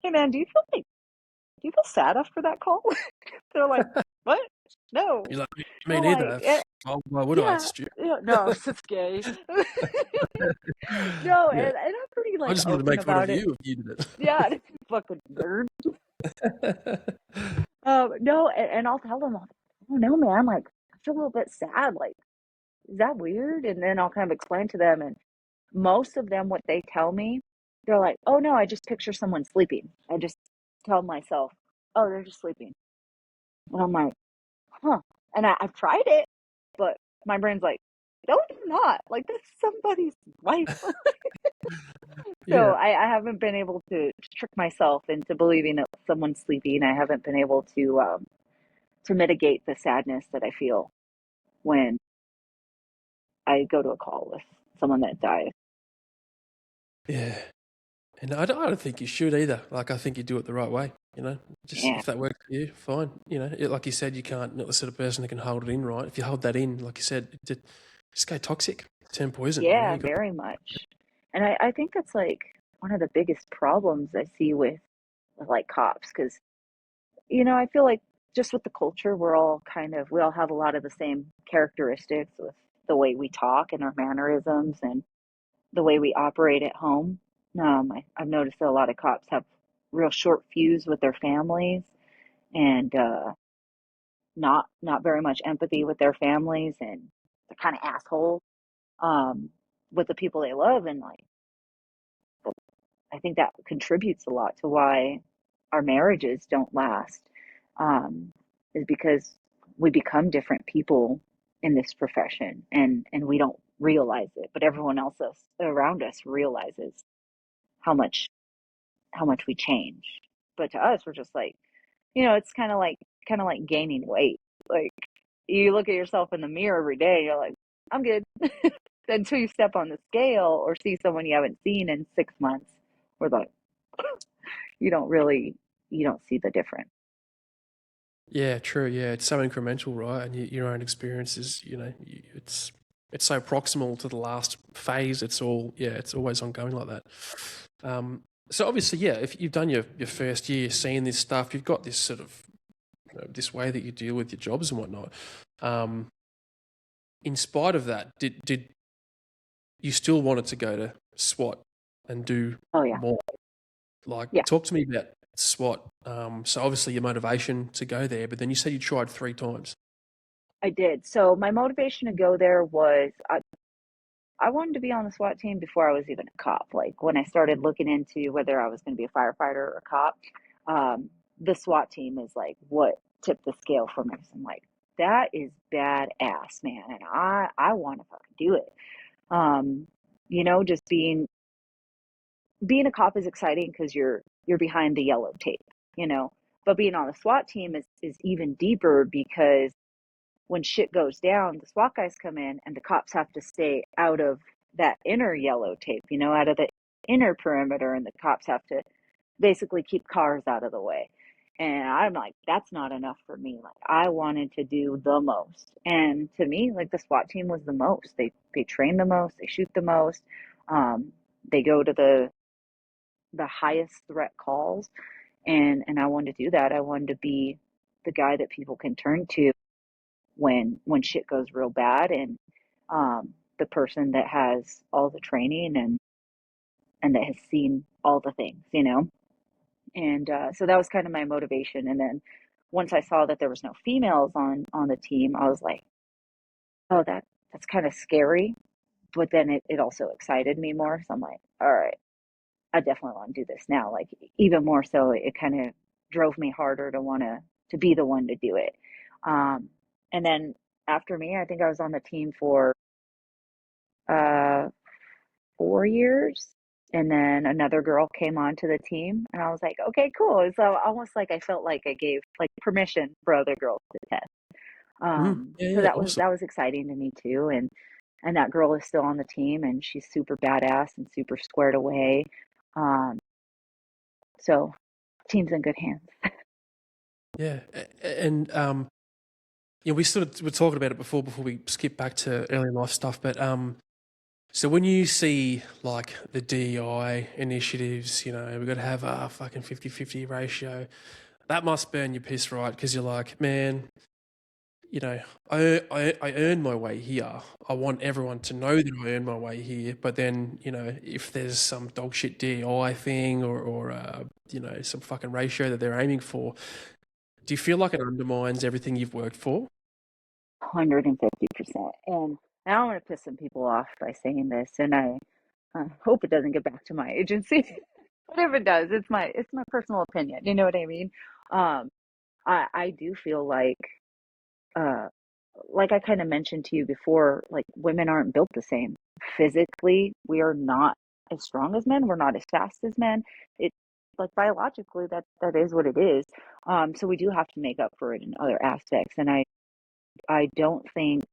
hey man, do you feel sad after that call? They're like, what? No. you're like, And me I'm like, neither. Why would I? It's yeah, stupid. yeah, no, it's gay. No, Yeah, and I'm pretty I like just wanted to open make fun of about it. you if you did Yeah, fucking nerd. it. No, and I'll tell them, I don't know, man. Like, I feel a little bit sad. Like, is that weird? And then I'll kind of explain to them, and most of them, what they tell me, they're like, oh no, I just picture someone sleeping. I just tell myself, oh, they're just sleeping. And I'm like, huh. And I've tried it, but my brain's like, no, you're not. Like, that's somebody's wife. So Yeah, I haven't been able to trick myself into believing that someone's sleeping. I haven't been able to mitigate the sadness that I feel when I go to a call with someone that died. yeah. And I don't think you should either. Like, I think you do it the right way. Just Yeah, if that works for you, fine. Like you said, you can't, not the sort of person that can hold it in, right? If you hold that in, like you said, it just go toxic, turn poison. yeah, You got, very much. And I think that's like one of the biggest problems I see with like cops, because I feel like just with the culture, we all have a lot of the same characteristics with the way we talk and our mannerisms and the way we operate at home. I've noticed that a lot of cops have real short fuse with their families and not very much empathy with their families, and they're kind of assholes um, with the people they love. And like, I think that contributes a lot to why our marriages don't last, um, is because we become different people in this profession, and we don't realize it, but everyone else around us realizes how much we change. But to us, we're just like, it's kind of like gaining weight. Like you look at yourself in the mirror every day, and you're like, I'm good. Until you step on the scale or see someone you haven't seen in 6 months, or like you don't really you don't see the difference. yeah, true. Yeah, it's so incremental, right? And your own experiences, it's so proximal to the last phase. It's always ongoing like that. So obviously, yeah, if you've done your first year seeing this stuff, you've got this sort of this way that you deal with your jobs and whatnot. Um, in spite of that, did you still wanted to go to SWAT and do Oh yeah, more? Like, yeah, talk to me about SWAT. So obviously your motivation to go there, but then you said you tried 3 times. I did. So my motivation to go there was I wanted to be on the SWAT team before I was even a cop. Like when I started looking into whether I was going to be a firefighter or a cop, um, the SWAT team is like what tipped the scale for me. So I'm like, that is badass, man, and I want to fucking do it. Um, just being a cop is exciting because you're behind the yellow tape, you know. But being on the SWAT team is even deeper because when shit goes down, the SWAT guys come in and the cops have to stay out of that inner yellow tape, out of the inner perimeter, and the cops have to basically keep cars out of the way. And I'm like, that's not enough for me. Like, I wanted to do the most. And to me, like, the SWAT team was the most. They train the most, they shoot the most. They go to the highest threat calls. And I wanted to do that. I wanted to be the guy that people can turn to when shit goes real bad, and the person that has all the training and that has seen all the things. And so that was kind of my motivation. And then once I saw that there was no females on the team, I was like, oh, that's kind of scary. But then it also excited me more. So I'm like, all right, I definitely want to do this now. Like, even more so, it kind of drove me harder to want to be the one to do it. And then after me, I think I was on the team for uh 4 years. And then another girl came onto the team, and I was like, okay, cool. So almost like I felt like I gave like permission for other girls to test. Yeah, So yeah, that was awesome. that was exciting to me too. And that girl is still on the team, and she's super badass and super squared away. Um, so team's in good hands. Yeah, and we sort of were talking about it before we skip back to early life stuff, but so when you see like the DEI initiatives, we've got to have a fucking 50-50 ratio. That must burn your piss, right? Because you're like, man, I earn my way here. I want everyone to know that I earn my way here. But then, if there's some dog shit DEI thing or some fucking ratio that they're aiming for, do you feel like it undermines everything you've worked for? 150%. And I don't want to piss some people off by saying this, and I hope it doesn't get back to my agency. But if it does, it's my personal opinion. You know what I mean? Um, I do feel uh, like I kind of mentioned to you before, like, women aren't built the same. Physically, we are not as strong as men. We're not as fast as men. It like biologically, that is what it is. So we do have to make up for it in other aspects. And I don't think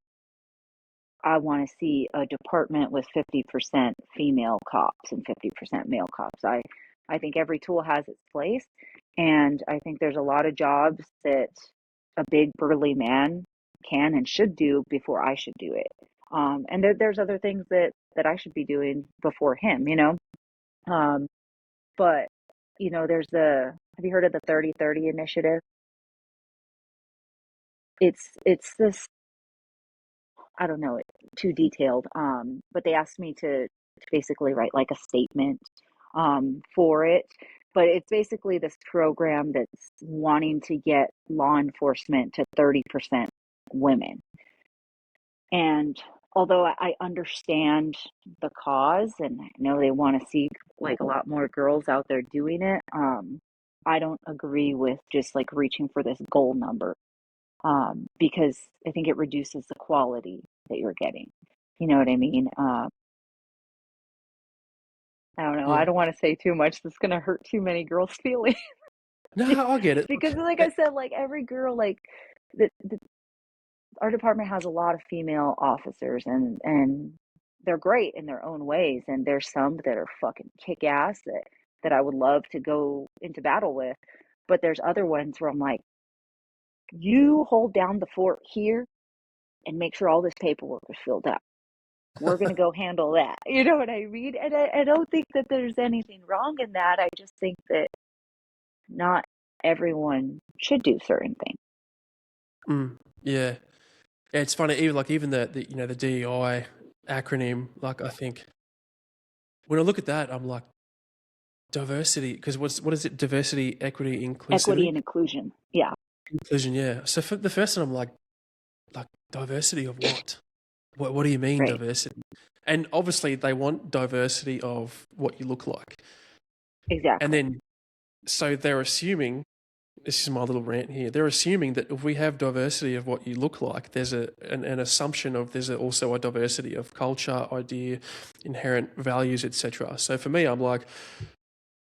I want to see a department with 50% female cops and 50% male cops. I think every tool has its place. And I think there's a lot of jobs that a big burly man can and should do before I should do it. And there's other things that I should be doing before him. Um, but, have you heard of the 30-30 initiative? It's this, I don't know it too detailed, but they asked me to basically write like a statement for it. But it's basically this program that's wanting to get law enforcement to 30% women. And although I understand the cause, and I know they want to see like a lot more girls out there doing it, I don't agree with just like reaching for this goal number, because I think it reduces the quality that you're getting. You know what I mean? I don't know. I Yeah. don't want to say too much that's gonna hurt too many girls' feelings. No, I get it. Because, Look, like I said, like every girl, like the our department has a lot of female officers, and they're great in their own ways. And there's some that are fucking kick ass that I would love to go into battle with. But there's other ones where I'm like, you hold down the fort here and make sure all this paperwork is filled out. We're going to go handle that. You know what I mean? And I don't think that there's anything wrong in that. I just think that not everyone should do certain things. yeah. Yeah, it's funny. Even the DEI acronym. Like, I think when I look at that, I'm like, diversity, because what is it? Diversity, equity, Equity inclusivity, and inclusion. Yeah, inclusion. Yeah. So for the first one, I'm like diversity of what? What do you mean right. diversity? And obviously, they want diversity of what you look like, and Exactly. then so they're assuming. This is my little rant here. They're assuming that if we have diversity of what you look like, there's an assumption of also a diversity of culture, idea, inherent values, etc. So for me, I'm like,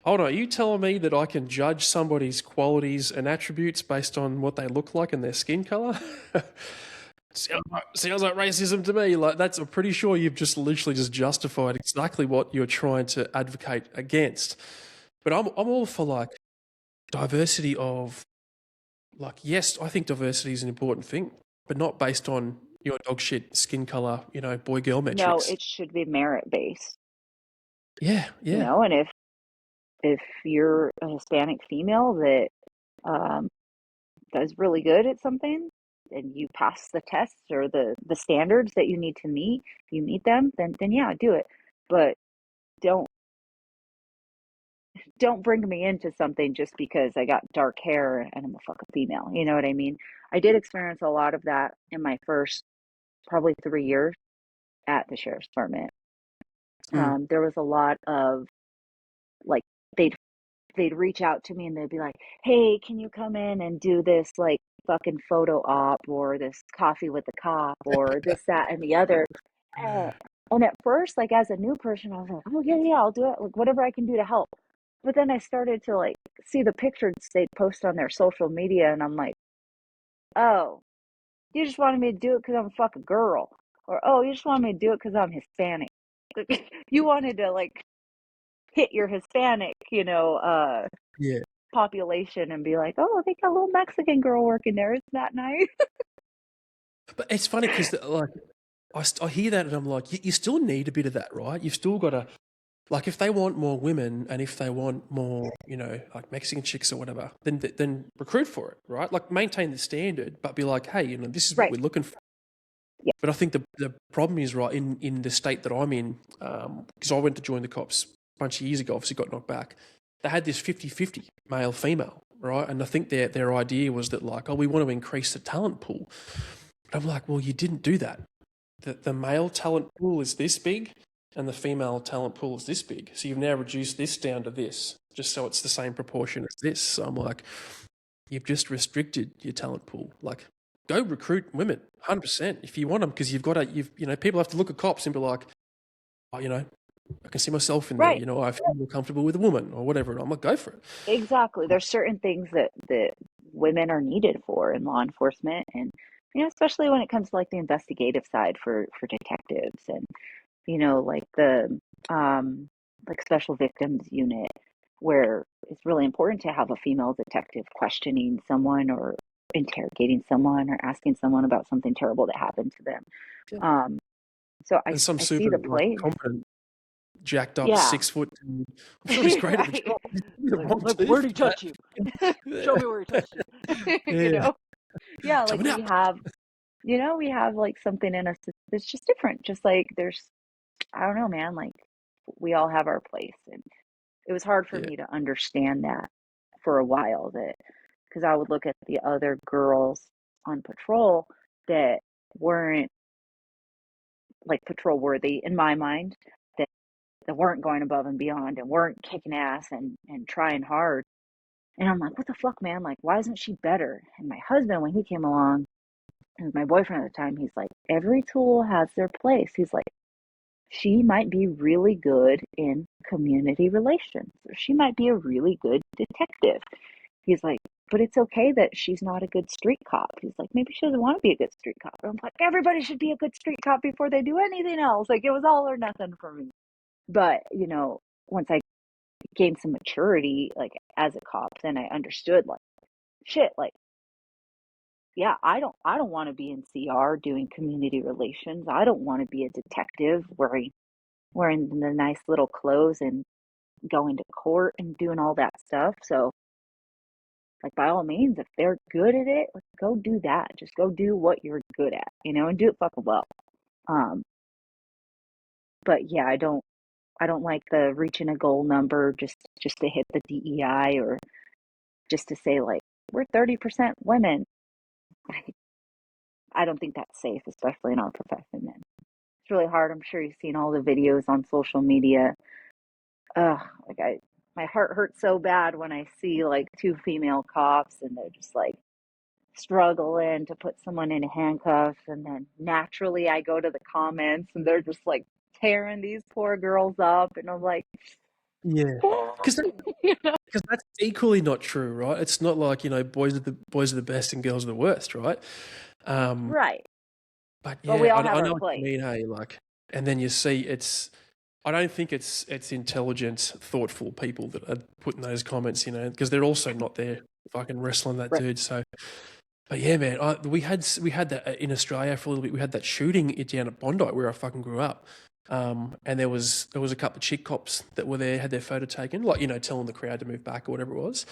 hold on, are you telling me that I can judge somebody's qualities and attributes based on what they look like and their skin color? Sounds like racism to me. Like I'm pretty sure you've just literally just justified exactly what you're trying to advocate against. But I'm all for like diversity of like, yes, I think diversity is an important thing, but not based on your dog shit skin color, boy girl No, metrics. it should be merit based, Yeah, yeah. and if you're a Hispanic female that um, does really good at something and you pass the tests or the standards that you need to meet, you meet them, then yeah, do it. But don't don't bring me into something just because I got dark hair and I'm a fucking female. You know what I mean? I did experience a lot of that in my first probably 3 years at the sheriff's department. Mm. There was a lot of like they'd they'd reach out to me and they'd be like, "Hey, can you come in and do this like fucking photo op or this coffee with the cop or this, that, and the other?" Uh, and at first, like as a new person, I was like, "Oh yeah, yeah, I'll do it. Like whatever I can do to help." But then I started to like see the pictures they'd post on their social media, and I'm like, "Oh, you just wanted me to do it because I'm a fucking girl," or "Oh, you just wanted me to do it because I'm Hispanic." You wanted to like hit your Hispanic, Yeah. population and be like, "Oh, they got a little Mexican girl working there. Isn't that nice?" But it's funny because like I hear that and I'm like, you still need a bit of that, right? You've still got to like if they want more women and if they want more, like Mexican chicks or whatever, then recruit for it, right? Like maintain the standard, but be like, hey, this is what Right. we're looking for. Yeah. But I think the problem is right in the state that I'm in, because I went to join the cops a bunch of years ago, obviously got knocked back. They had this 50-50 male female, right? And I think their idea was that like, oh, we want to increase the talent pool. But I'm like, well, you didn't do that. The male talent pool is this big, and the female talent pool is this big. So you've now reduced this down to this, just so it's the same proportion as this. So I'm like, you've just restricted your talent pool. Like, go recruit women, 100% if you want them, because people have to look at cops and be like, oh, I can see myself in there. Right. I feel more comfortable with a woman or whatever. And I'm like, go for it. Exactly. There's certain things that women are needed for in law enforcement, and especially when it comes to like the investigative side for detectives, and like the um like special victims unit, where it's really important to have a female detective questioning someone or interrogating someone or asking someone about something terrible that happened to them. Yeah. Um, so I And some I see super the like place. competent, jacked up Yeah. 6 foot. I'm sure he's great at the Right. job. He's the wrong Like, dude where'd for he that. touch you? Show me where he touched you. Yeah. Yeah, like Coming we up. have, we have like something in us that's just different. Just like there's, I don't know, man, like we all have our place. And it was hard for Yeah. me to understand that for a while, that because I would look at the other girls on patrol that weren't like patrol worthy in my mind, that weren't going above and beyond and weren't kicking ass and trying hard. And I'm like, what the fuck, man? Like, why isn't she better? And my husband, when he came along, and my boyfriend at the time, he's like, every tool has their place. He's like, she might be really good in community relations, or she might be a really good detective. He's like, but it's okay that she's not a good street cop. He's like, maybe she doesn't want to be a good street cop. And I'm like, everybody should be a good street cop before they do anything else. Like, it was all or nothing for me. But, once I gained some maturity, like as a cop, then I understood, like, shit, like, yeah, I don't want to be in CR doing community relations. I don't want to be a detective wearing the nice little clothes and going to court and doing all that stuff. So, like, by all means, if they're good at it, like, go do that. Just go do what you're good at, and do it fucking well. Um, but yeah, I don't like the reaching a goal number just to hit the DEI, or just to say like we're 30% women. I don't think that's safe, especially in our profession. And it's really hard. I'm sure you've seen all the videos on social media. Ugh, like my heart hurts so bad when I see like two female cops and they're just like struggling to put someone in handcuffs, and then naturally I go to the comments and they're just like tearing these poor girls up, and I'm like, Yeah. Because you know? because that's equally not true, right? It's not like boys are the best and girls are the worst, right? Um, Right. But But we yeah, all have I our know what you place. mean. Hey, like, and then you see it's. I don't think it's intelligent, thoughtful people that are putting those comments, because they're also not there fucking wrestling that Right. dude. So, but yeah, man, we had that in Australia for a little bit. We had that shooting down at Bondi where I fucking grew up, and there was a couple of chick cops that were there, had their photo taken, like telling the crowd to move back or whatever it was,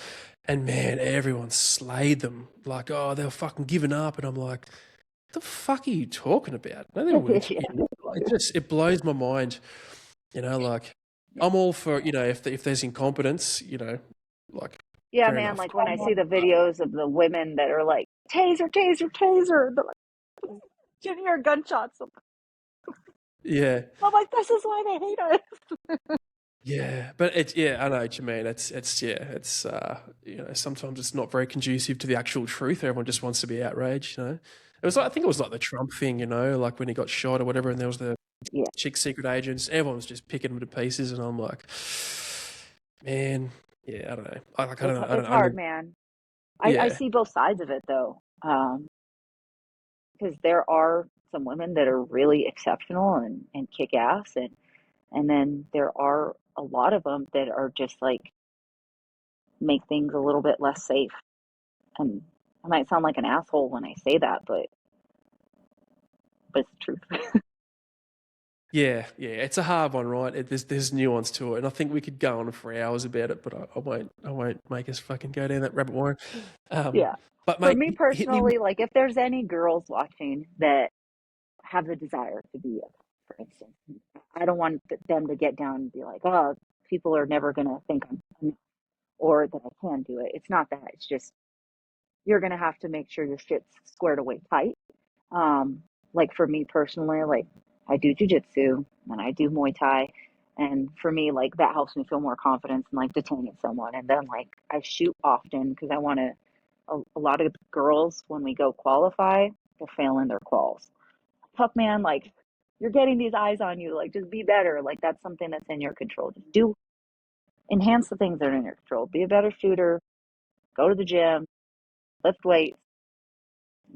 and man, everyone slayed them, like, oh, they were fucking giving up, and I'm like, the fuck are you talking about? No, they weren't. Yeah. It blows my mind. Like I'm all for if there's incompetence, like Yeah, fair man, enough. like when I see the videos of the women that are like, taser, taser, taser, they're like, you hear gunshots. Yeah, I'm like, this is why they hate us. yeah, but I know what you mean. Sometimes it's not very conducive to the actual truth. Everyone just wants to be outraged. It was like, I think it was like the Trump thing, like when he got shot or whatever, and there was the Yeah, chick secret agents. Everyone was just picking them to pieces, and I'm like, man, yeah, I don't know. I don't know. it's hard, man. I Yeah, see both sides of it though, because there are some women that are really exceptional and kick ass, and then there are a lot of them that are just like make things a little bit less safe. And I might sound like an asshole when I say that, but it's the truth. yeah. It's a hard one, right? There's nuance to it, and I think we could go on for hours about it, but I won't make us fucking go down that rabbit warren. Um, Yeah. but For mate, me hit me with. personally, like if there's any girls watching that have the desire to be a, for instance, I don't want them to get down and be like, oh, people are never going to think I'm or that I can do it. It's not that. It's just you're going to have to make sure your shit's squared away tight. Um, like for me personally, like I do jujitsu and I do Muay Thai. And for me, like that helps me feel more confidence in like detaining someone. And then like I shoot often because I want to. A lot of girls when we go qualify, they're failing their quals. Tough man, like you're getting these eyes on you. Like just be better. Like that's something that's in your control. Just do enhance the things that are in your control. Be a better shooter. Go to the gym. Lift weights.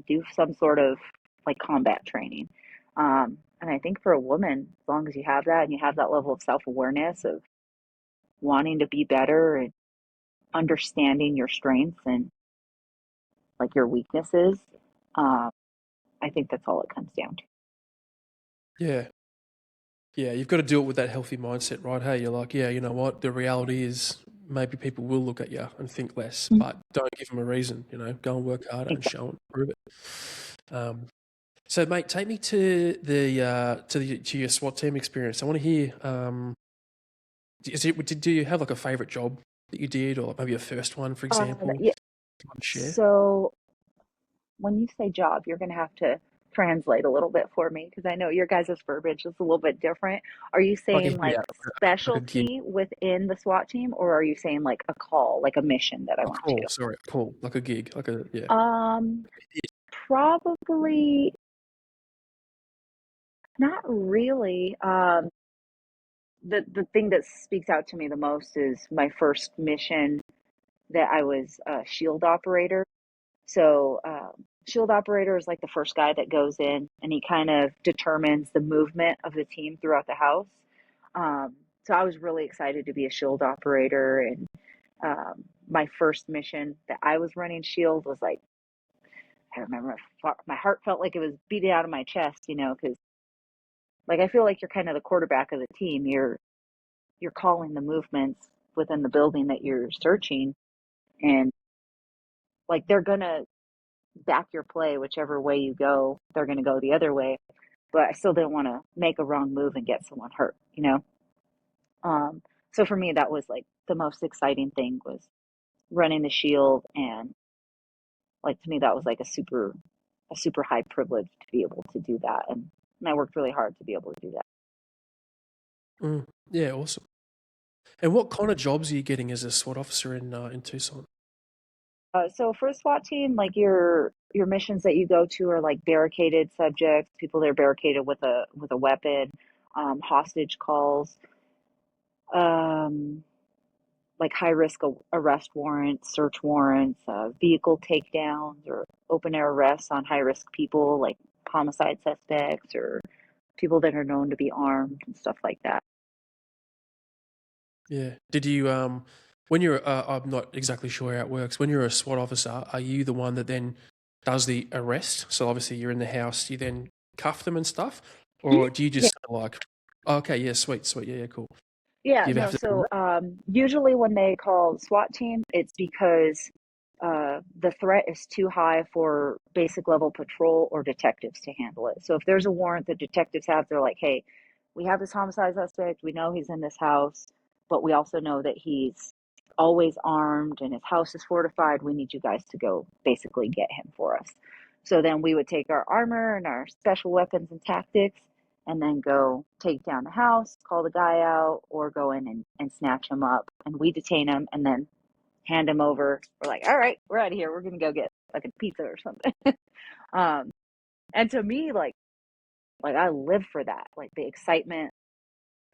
Do some sort of like combat training. And I think for a woman, as long as you have that and you have that level of self awareness of wanting to be better and understanding your strengths and like your weaknesses, um, I think that's all it comes down to. Yeah, yeah, you've got to do it with that healthy mindset, right? Hey, you're like, yeah, you know what? The reality is maybe people will look at you and think less, Mhm. but don't give them a reason. Go and work harder and Exactly. show and prove it. So, mate, take me to to your SWAT team experience. I want to hear. Do you have like a favorite job that you did, or maybe a first one, for example? Yeah. You want to share? So when you say job, you're going to have to translate a little bit for me because I know your guys' verbiage is a little bit different. Are you Like saying like a gig, specialty within the SWAT team, or are you saying like a call, like a mission that I a went call. Sorry, a call, like a gig, like a yeah. to? Probably not really. The thing that speaks out to me the most is my first mission that I was a shield operator. So, shield operator is like the first guy that goes in and he kind of determines the movement of the team throughout the house. So I was really excited to be a shield operator. And my first mission that I was running shield was like, I remember my heart felt like it was beating out of my chest, because like I feel like you're kind of the quarterback of the team. You're calling the movements within the building that you're searching, and like they're gonna back your play whichever way you go. They're gonna go the other way, but I still didn't want to make a wrong move and get someone hurt. So for me, that was like the most exciting thing was running the shield, and like to me, that was like a super high privilege to be able to do that, and I worked really hard to be able to do that. Yeah, awesome. And what kind of jobs are you getting as a SWAT officer in Tucson? So for a SWAT team, like your missions that you go to are like barricaded subjects, people that are barricaded with a weapon, hostage calls, um, like high risk arrest warrants, search warrants, vehicle takedowns, or open air arrests on high risk people, like homicide suspects or people that are known to be armed and stuff like that. Yeah. Did you when you're I'm not exactly sure how it works. When you're a SWAT officer, are you the one that then does the arrest? So obviously you're in the house, you then cuff them and stuff, or do you Yeah. just like, oh, okay, yeah, sweet, sweet, yeah, yeah, cool. Yeah, Do you ever no. have to do So that? usually when they call SWAT team, it's because the threat is too high for basic level patrol or detectives to handle it. So if there's a warrant that detectives have, they're like, hey, we have this homicide suspect. We know he's in this house, but we also know that he's always armed and his house is fortified. We need you guys to go basically get him for us. So then we would take our armor and our special weapons and tactics and then go take down the house, call the guy out, or go in and snatch him up. And we detain him and then hand him over. We're like, all right, we're out of here. We're gonna go get like a pizza or something. um, and to me, like I live for that, like the excitement,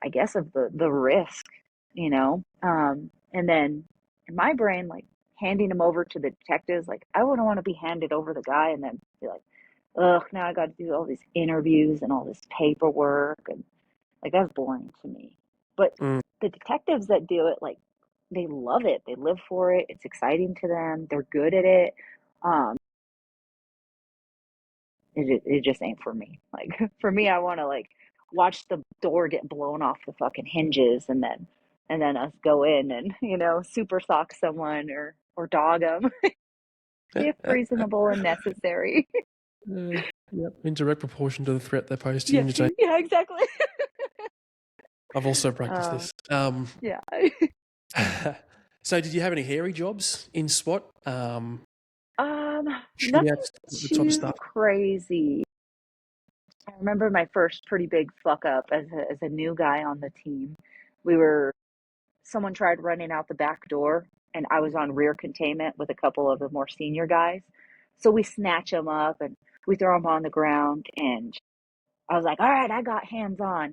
I guess, of the risk, you know. And then in my brain, like handing him over to the detectives, like I wouldn't want to be handed over the guy and then be like, ugh, now I got to do all these interviews and all this paperwork, and like that's boring to me. But Mm, the detectives that do it, like they love it. They live for it. It's exciting to them. They're good at it. Um, it just ain't for me. Like for me, I want to like watch the door get blown off the fucking hinges, and then us go in and super sock someone or dog them if reasonable and necessary. yep, in direct proportion to the threat they pose to you Yeah, and your team. yeah, exactly. I've also practiced uh, this. yeah. So did you have any hairy jobs in SWAT? um, Nothing Shootouts, the type of too stuff? crazy. I remember my first pretty big fuck up as a new guy on the team. We were Someone tried running out the back door, and I was on rear containment with a couple of the more senior guys. So we snatch them up and we throw them on the ground, and I was like, "All right, I got hands on."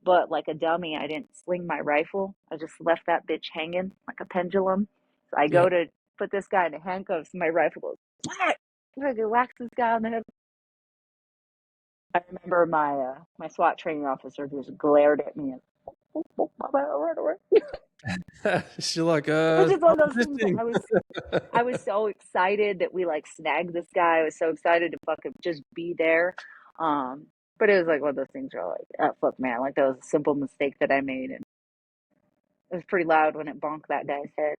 But like a dummy, I didn't sling my rifle. I just left that bitch hanging like a pendulum. So I go Yep. to put this guy in the handcuffs, and my rifle goes whack. Like it whacks this guy on the head. I remember my SWAT training officer just glared at me and right away. She's like, It's just one stop of those things that resisting. I was so excited that we like snagged this guy. I was so excited to fucking just be there. Um, but it was like one of those things where like, oh, fuck man, like that was a simple mistake that I made, and it was pretty loud when it bonked that guy's head.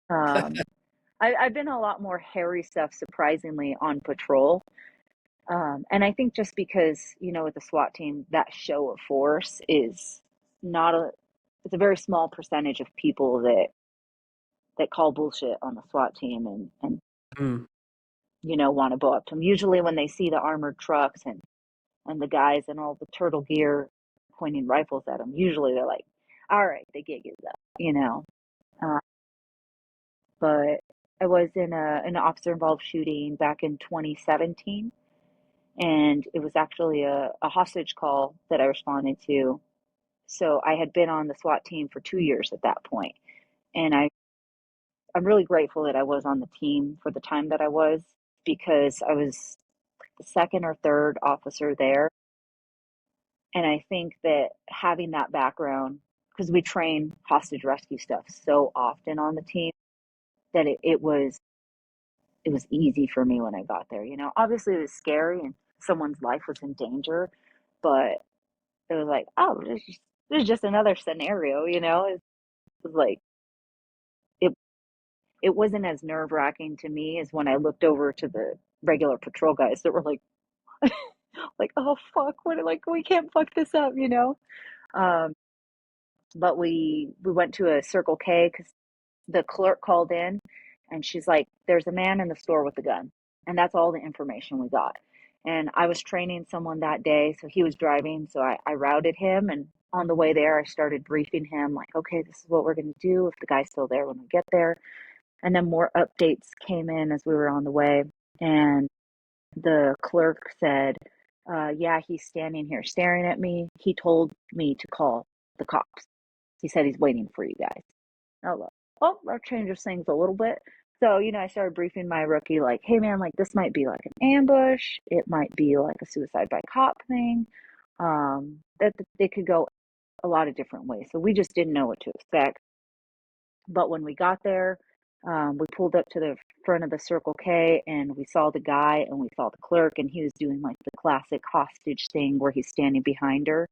Um, I've been a lot more hairy stuff, surprisingly, on patrol. And I think just because, with the SWAT team, that show of force is not a, it's a very small percentage of people that call bullshit on the SWAT team and Mm, want to blow up to them. Usually when they see the armored trucks and the guys in all the turtle gear pointing rifles at them, usually they're like, all right, they gig is up. Uh, but I was in an officer involved shooting back in 2017, and it was actually a hostage call that I responded to. So I had been on the SWAT team for 2 years at that point, and I'm really grateful that I was on the team for the time that I was, because I was the second or third officer there. And I think that having that background, because we train hostage rescue stuff so often on the team, that it was easy for me when I got there. Obviously it was scary and someone's life was in danger, but it was like, oh, this is just another scenario. It was like it it wasn't as nerve wracking to me as when I looked over to the regular patrol guys that were like, oh fuck, what, like we can't fuck this up. Um, but we went to a Circle K because the clerk called in, and she's like, there's a man in the store with a gun. And that's all the information we got. And I was training someone that day, so he was driving, so I routed him. And on the way there, I started briefing him, like, okay, this is what we're going to do if the guy's still there when we get there. And then more updates came in as we were on the way. And the clerk said, yeah, he's standing here staring at me. He told me to call the cops. He said he's waiting for you guys. Oh, well, that changes things a little bit. So, I started briefing my rookie, like, hey man, like this might be like an ambush. It might be like a suicide by cop thing. That they could go a lot of different ways. So we just didn't know what to expect. But when we got there, we pulled up to the front of the Circle K and we saw the guy and we saw the clerk, and he was doing like the classic hostage thing where he's standing behind her.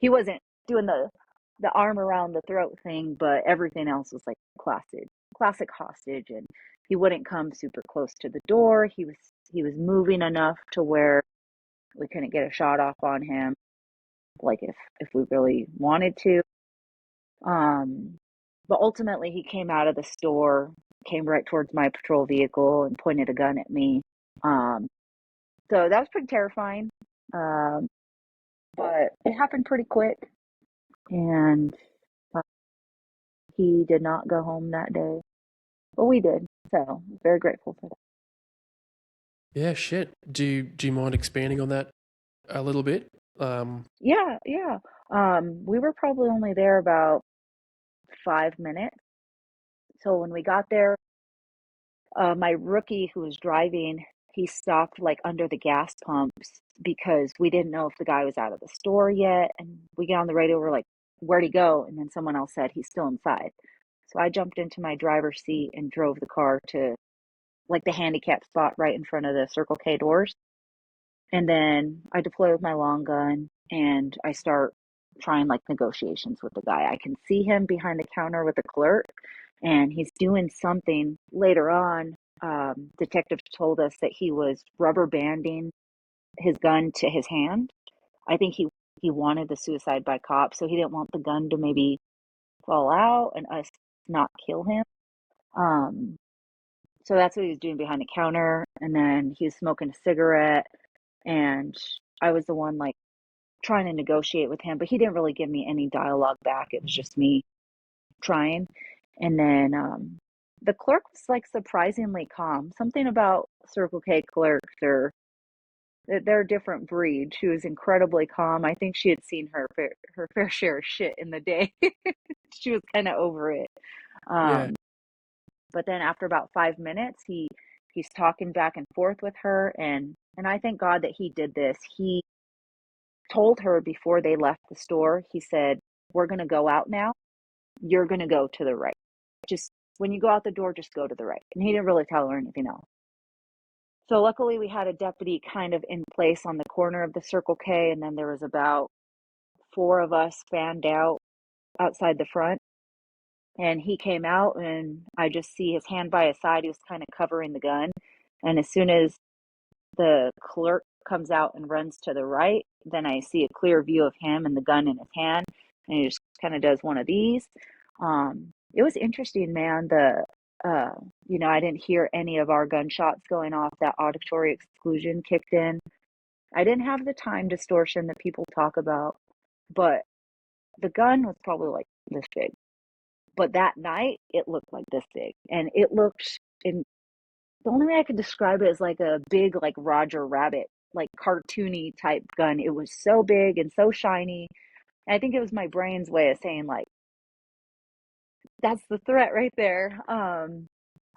He wasn't doing the arm around the throat thing, but everything else was like classic hostage. And he wouldn't come super close to the door. He was moving enough to where we couldn't get a shot off on him, like if we really wanted to. Um, but ultimately, he came out of the store, came right towards my patrol vehicle, and pointed a gun at me. Um, so that was pretty terrifying. Um, but it happened pretty quick, and uh, he did not go home that day. But we did, so very grateful for that. Yeah, shit. Do you mind expanding on that a little bit? Um, Yeah, yeah. We were probably only there about 5 minutes. So when we got there, my rookie who was driving, he stopped like under the gas pumps because we didn't know if the guy was out of the store yet. And we get on the radio, we're like, where'd he go? And then someone else said he's still inside. So I jumped into my driver's seat and drove the car to like the handicap spot right in front of the Circle K doors. And then I deploy with my long gun and I start trying like negotiations with the guy. I can see him behind the counter with the clerk and he's doing something later on. Detectives told us that he was rubber banding his gun to his hand. I think he wanted the suicide by cop, so he didn't want the gun to maybe fall out and us not kill him. Um, so that's what he was doing behind the counter. And then he was smoking a cigarette, and I was the one like trying to negotiate with him, but he didn't really give me any dialogue back. It was just me trying. And then the clerk was like surprisingly calm. Something about Circle K clerks, or they're a different breed. She was incredibly calm. I think she had seen her fair share of shit in the day. She was kind of over it. yeah, Um, but then after about 5 minutes, he's talking back and forth with her, and I thank God that he did this. He told her before they left the store, he said, we're going to go out now. You're going to go to the right. Just when you go out the door, just go to the right. And he didn't really tell her anything else. So luckily, we had a deputy kind of in place on the corner of the Circle K. And then there was about four of us fanned out outside the front. And he came out, and I just see his hand by his side. He was kind of covering the gun. And as soon as the clerk comes out and runs to the right, then I see a clear view of him and the gun in his hand, and he just kind of does one of these. It was interesting, man. Uh, I didn't hear any of our gunshots going off. That auditory exclusion kicked in. I didn't have the time distortion that people talk about, but the gun was probably like this big. But that night, it looked like this big, and it looked in the only way I could describe it is like a big, like Roger Rabbit, like cartoony type gun. It was so big and so shiny. And I think it was my brain's way of saying like, that's the threat right there.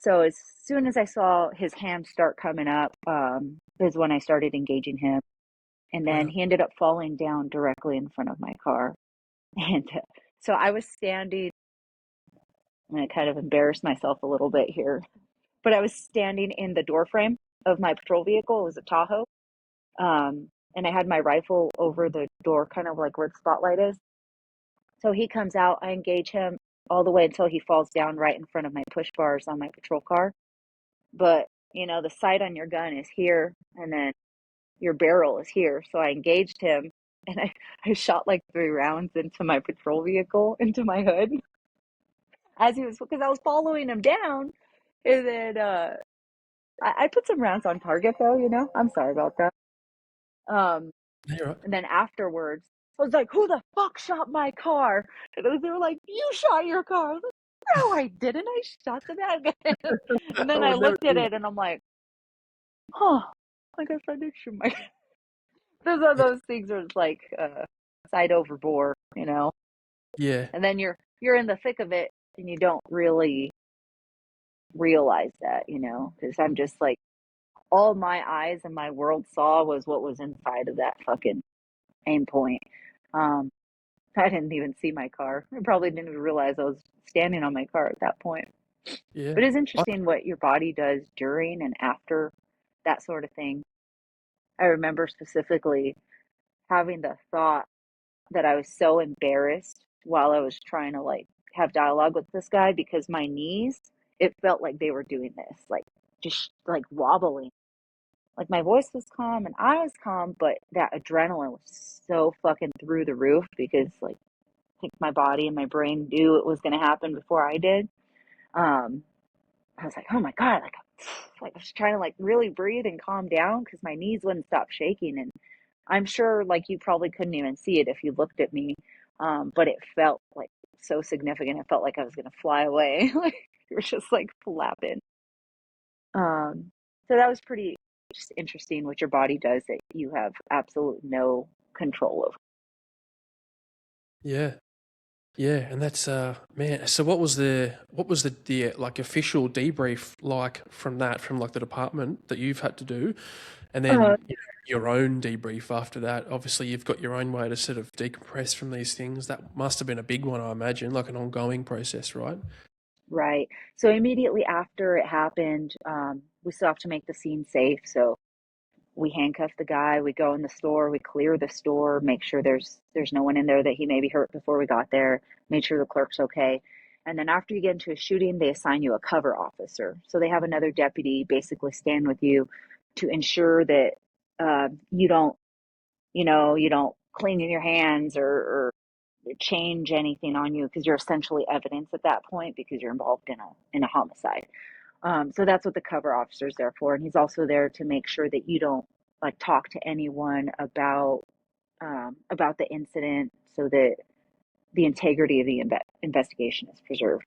So as soon as I saw his hand start coming up, is when I started engaging him. And then wow. he ended up falling down directly in front of my car. And so I was standing, and I kind of embarrassed myself a little bit here, but I was standing in the door frame of my patrol vehicle. It was a Tahoe. And I had my rifle over the door, kind of like where the spotlight is. So he comes out, I engage him all the way until he falls down right in front of my push bars on my patrol car. But, the sight on your gun is here, and then your barrel is here. So I engaged him, and I shot like 3 rounds into my patrol vehicle, into my hood, as he was, because I was following him down. And then I put some rounds on target, though, I'm sorry about that. Um, Yeah, you're right. And then afterwards, I was like, who the fuck shot my car? And they were like, you shot your car. I was like, no, I didn't. I shot the bad guy. And I then I would never looked at do it and I'm like, huh, I guess I did shoot my Those are that. those things where it's like side over bore, Yeah, And then you're in the thick of it and you don't really realize that, because I'm just like, all my eyes and my world saw was what was inside of that fucking aim point. Um, I didn't even see my car. I probably didn't even realize I was standing on my car at that point. Yeah. But it's I, interesting what your body does during and after that sort of thing. I remember specifically having the thought that I was so embarrassed while I was trying to like have dialogue with this guy because my knees, it felt like they were doing this, like just like wobbling. Like my voice was calm and I was calm, but that adrenaline was so fucking through the roof because like I think my body and my brain knew it was going to happen before I did. Um, I was like, oh my God, like I was trying to like really breathe and calm down because my knees wouldn't stop shaking. And I'm sure like you probably couldn't even see it if you looked at me. But it felt like so significant. It felt like I was going to fly away. Like you were just like flapping. So that was pretty just interesting what your body does that you have absolute no control over. yeah. Yeah, and that's man. So what was the like official debrief like from that from like the department that you've had to do, and Uh, then your own debrief after that. Obviously, you've got your own way to sort of decompress from these things. That must have been a big one, I imagine, like an ongoing process, right? right. So immediately after it happened, we still have to make the scene safe. So we handcuff the guy, we go in the store, we clear the store, make sure there's no one in there that he maybe hurt before we got there, make sure the clerk's okay. And then after you get into a shooting, they assign you a cover officer. So they have another deputy basically stand with you to ensure that you don't, you don't clean your hands or change anything on you because you're essentially evidence at that point because you're involved in a homicide. So that's what the cover officer is there for, and he's also there to make sure that you don't like talk to anyone about the incident, so that the integrity of the investigation is preserved.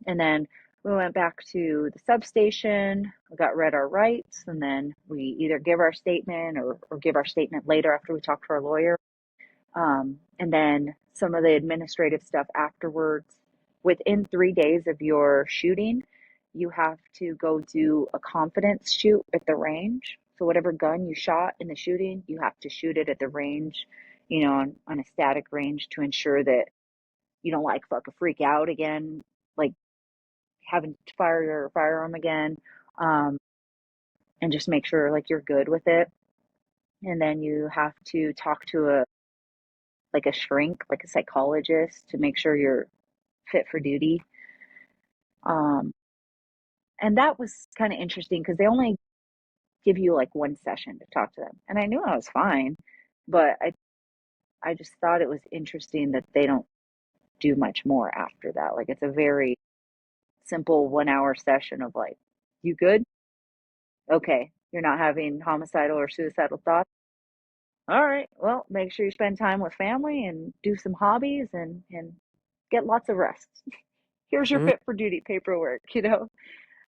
And then we went back to the substation. We got read our rights, and then we either give our statement or give our statement later after we talk to our lawyer. And then some of the administrative stuff afterwards. Within 3 days of your shooting, you have to go do a confidence shoot at the range. So whatever gun you shot in the shooting, you have to shoot it at the range, on a static range to ensure that you don't like fucking freak out again, like having to fire your firearm again, um, and just make sure like you're good with it. And then you have to talk to a shrink, like a psychologist, to make sure you're fit for duty. Um, and that was kind of interesting because they only give you like one session to talk to them. And I knew I was fine, but I just thought it was interesting that they don't do much more after that. Like it's a very simple 1 hour session of like, you good? Okay. You're not having homicidal or suicidal thoughts. All right. Well, make sure you spend time with family and do some hobbies and get lots of rest. Here's your Mm. fit for duty paperwork.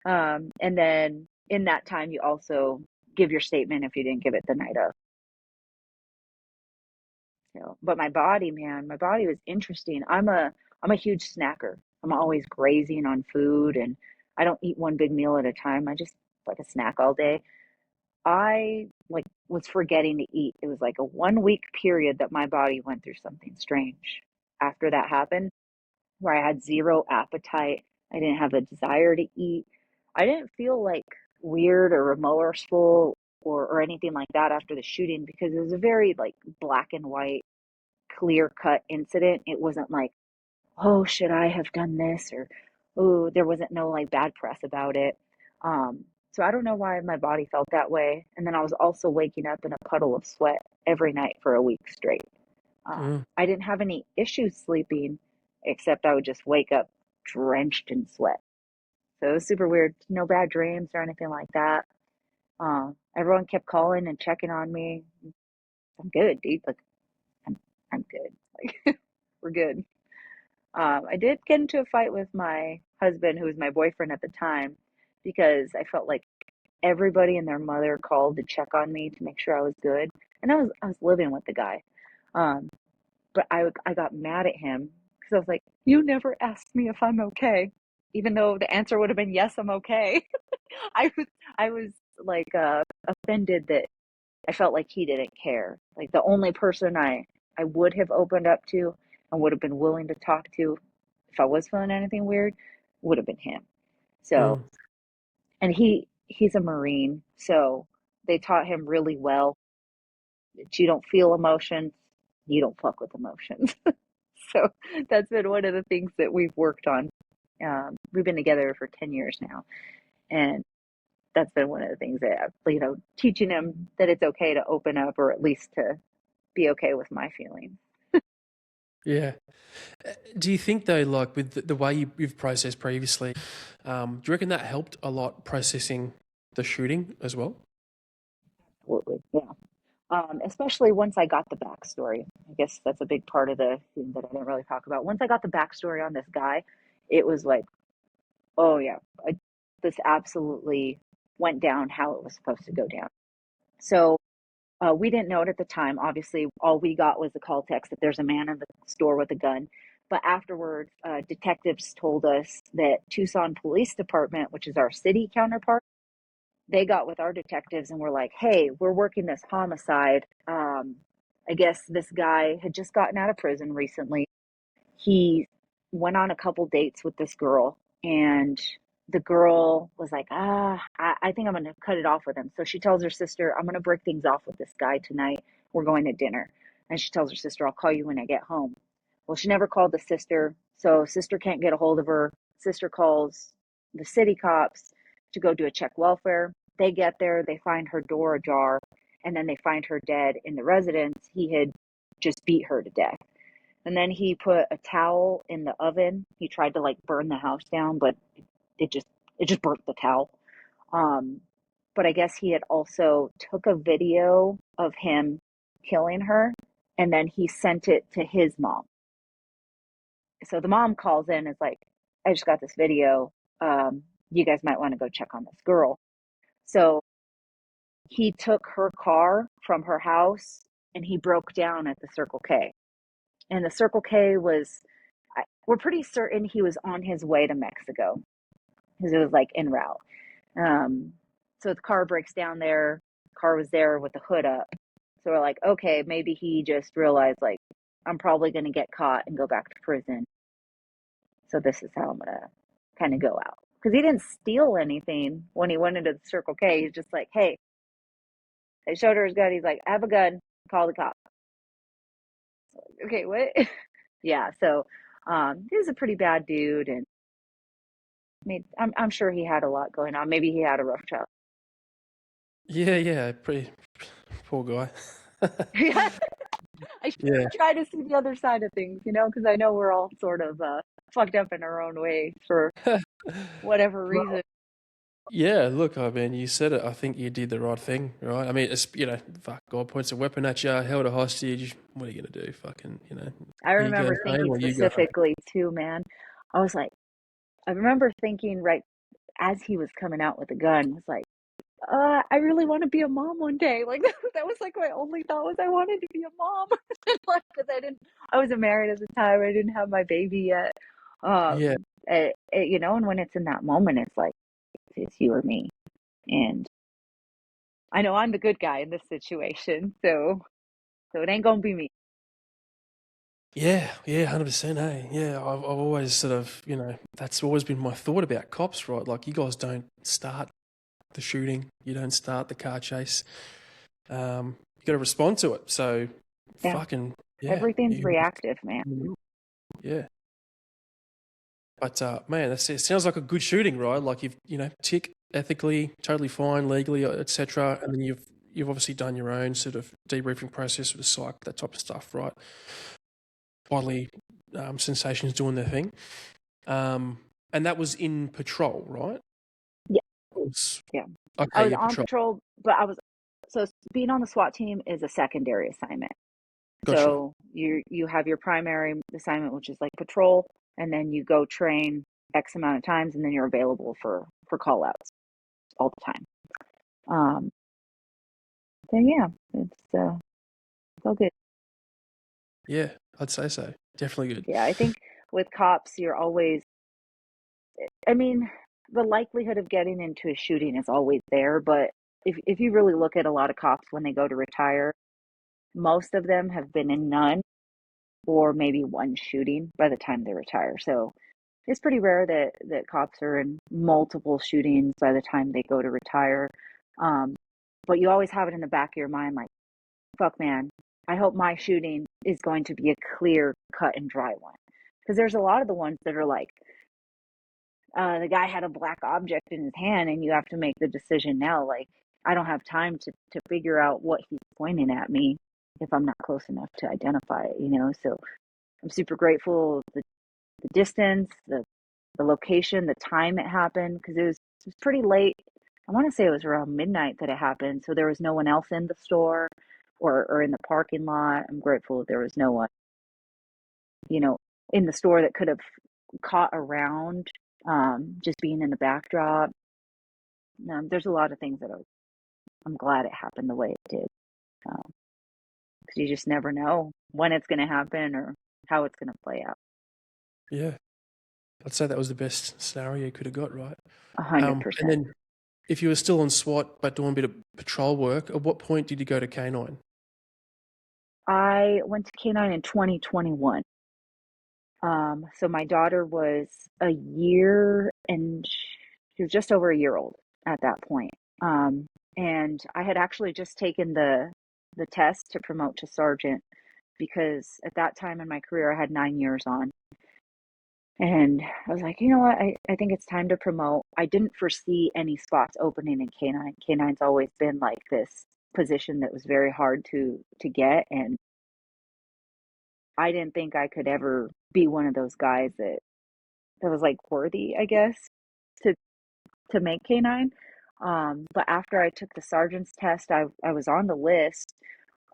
And then in that time, you also give your statement if you didn't give it the night of. But my body, man, my body was interesting. I'm a huge snacker. I'm always grazing on food, and I don't eat one big meal at a time. I just like a snack all day. I like was forgetting to eat. It was like a 1 week period that my body went through something strange after that happened, where I had zero appetite. I didn't have a desire to eat. I didn't feel like weird or remorseful or anything like that after the shooting because it was a very like black and white, clear cut incident. It wasn't like, oh, should I have done this? Or, oh, there wasn't no like bad press about it. So I don't know why my body felt that way. And then I was also waking up in a puddle of sweat every night for a week straight. Mm. I didn't have any issues sleeping, except I would just wake up drenched in sweat. So it was super weird. No bad dreams or anything like that. Everyone kept calling and checking on me. I'm good, dude. Like I'm, I'm good. Like we're good. I did get into a fight with my husband, who was my boyfriend at the time, because I felt like everybody and their mother called to check on me to make sure I was good, and I was living with the guy. Um, but I got mad at him because I was like, "You never asked me if I'm okay." even though the answer would have been yes, I'm okay. I was I was like offended that I felt like he didn't care. Like the only person I would have opened up to and would have been willing to talk to if I was feeling anything weird would have been him. So, Mm. and he's a Marine, so they taught him really well that you don't feel emotions, you don't fuck with emotions. So that's been one of the things that we've worked on. We've been together for 10 years now, and that's been one of the things that, teaching him that it's okay to open up, or at least to be okay with my feelings. Yeah. Do you think though, like with the way you've processed previously, do you reckon that helped a lot processing the shooting as well? Absolutely. Yeah. Especially once I got the backstory. I guess that's a big part of the thing that I didn't really talk about. Once I got the backstory on this guy, it was like, oh yeah, this absolutely went down how it was supposed to go down. So we didn't know it at the time. Obviously, all we got was the call text that there's a man in the store with a gun. But afterwards, detectives told us that Tucson Police Department, which is our city counterpart, they got with our detectives and were like, hey, we're working this homicide. I guess this guy had just gotten out of prison recently. He went on a couple dates with this girl, and the girl was like, I think I'm going to cut it off with him. So she tells her sister, I'm going to break things off with this guy tonight. We're going to dinner. And she tells her sister, I'll call you when I get home. Well, she never called the sister. So sister can't get a hold of her. Sister calls the city cops to go do a check welfare. They get there, they find her door ajar, and then they find her dead in the residence. He had just beat her to death. And then he put a towel in the oven. He tried to like burn the house down, but it just it just burnt the towel. Um, but I guess he had also took a video of him killing her, and then he sent it to his mom. So the mom calls in and is like, I just got this video. You guys might want to go check on this girl. So he took her car from her house and he broke down at the Circle K. And the Circle K was, we're pretty certain he was on his way to Mexico because it was like en route. Um, so the car breaks down there. Car was there with the hood up. So we're like, okay, maybe he just realized like I'm probably going to get caught and go back to prison. So this is how I'm going to kind of go out. Because he didn't steal anything when he went into the Circle K. He's just like, hey, they showed her his gun. He's like, I have a gun. Call the cops. Okay, what? Yeah, so he was a pretty bad dude, and I'm sure he had a lot going on. Maybe he had a rough child. Yeah, yeah, pretty poor guy. Yeah, I Yeah, try to see the other side of things, because I know we're all sort of fucked up in our own way for whatever reason. yeah. Look, I mean, you said it. I think you did the right thing, right? I mean, it's fuck. God points a weapon at you, held a hostage. What are you gonna do? Fucking, I he goes remember home thinking or you go home. specifically too, man. I was like, I remember thinking right as he was coming out with the gun, was like, I really want to be a mom one day. Like that was like my only thought was I wanted to be a mom. Like, because I wasn't married at the time. I didn't have my baby yet. Yeah, And when it's in that moment, it's like it's you or me. And I know I'm the good guy in this situation, so it ain't gonna be me. yeah, yeah, 100%. Hey, yeah. I've always sort of, that's always been my thought about cops, right? Like, you guys don't start the shooting, you don't start the car chase. You got to respond to it. So, Yeah, fucking yeah, everything's reactive, man. yeah. But man, it sounds like a good shooting, right? Like you've tick ethically, totally fine, legally, etc. And then you've obviously done your own sort of debriefing process with the psych, that type of stuff, right? Bodily sensations doing their thing. And that was in patrol, right? Yeah, Was, yeah. I okay, was yeah, on patrol. patrol, but so being on the SWAT team is a secondary assignment. Gotcha. So you have your primary assignment, which is like patrol, and then you go train X amount of times, and then you're available for call outs all the time. Um, then yeah, it's all good. Yeah, I'd say so. Definitely good. Yeah, I think with cops, you're always I mean, the likelihood of getting into a shooting is always there, but if you really look at a lot of cops when they go to retire, most of them have been in none or maybe one shooting by the time they retire. So it's pretty rare that cops are in multiple shootings by the time they go to retire. Um, but you always have it in the back of your mind, like, fuck, man, I hope my shooting is going to be a clear, cut and dry one. Because there's a lot of the ones that are like, the guy had a black object in his hand, and you have to make the decision now. Like, I don't have time to figure out what he's pointing at me if I'm not close enough to identify it, you know? So I'm super grateful the distance, the location, the time it happened, because it was pretty late. I want to say it was around midnight that it happened. So there was no one else in the store or in the parking lot. I'm grateful that there was no one, you know, in the store that could have caught around, just being in the backdrop. There's a lot of things that I'm glad it happened the way it did. Because you just never know when it's going to happen or how it's going to play out. Yeah, I'd say that was the best scenario you could have got, right? And 100%. then if you were still on SWAT but doing a bit of patrol work, at what point did you go to K9? I went to K9 in 2021. So my daughter was a year and she was just over a year old at that point. And I had actually just taken the test to promote to sergeant because at that time in my career I had 9 years on. And I was like, you know what, I think it's time to promote. I didn't foresee any spots opening in K9. K9's always been like this position that was very hard to get, and I didn't think I could ever be one of those guys that was like worthy, I guess, to to make K9. But after I took the sergeant's test, I was on the list.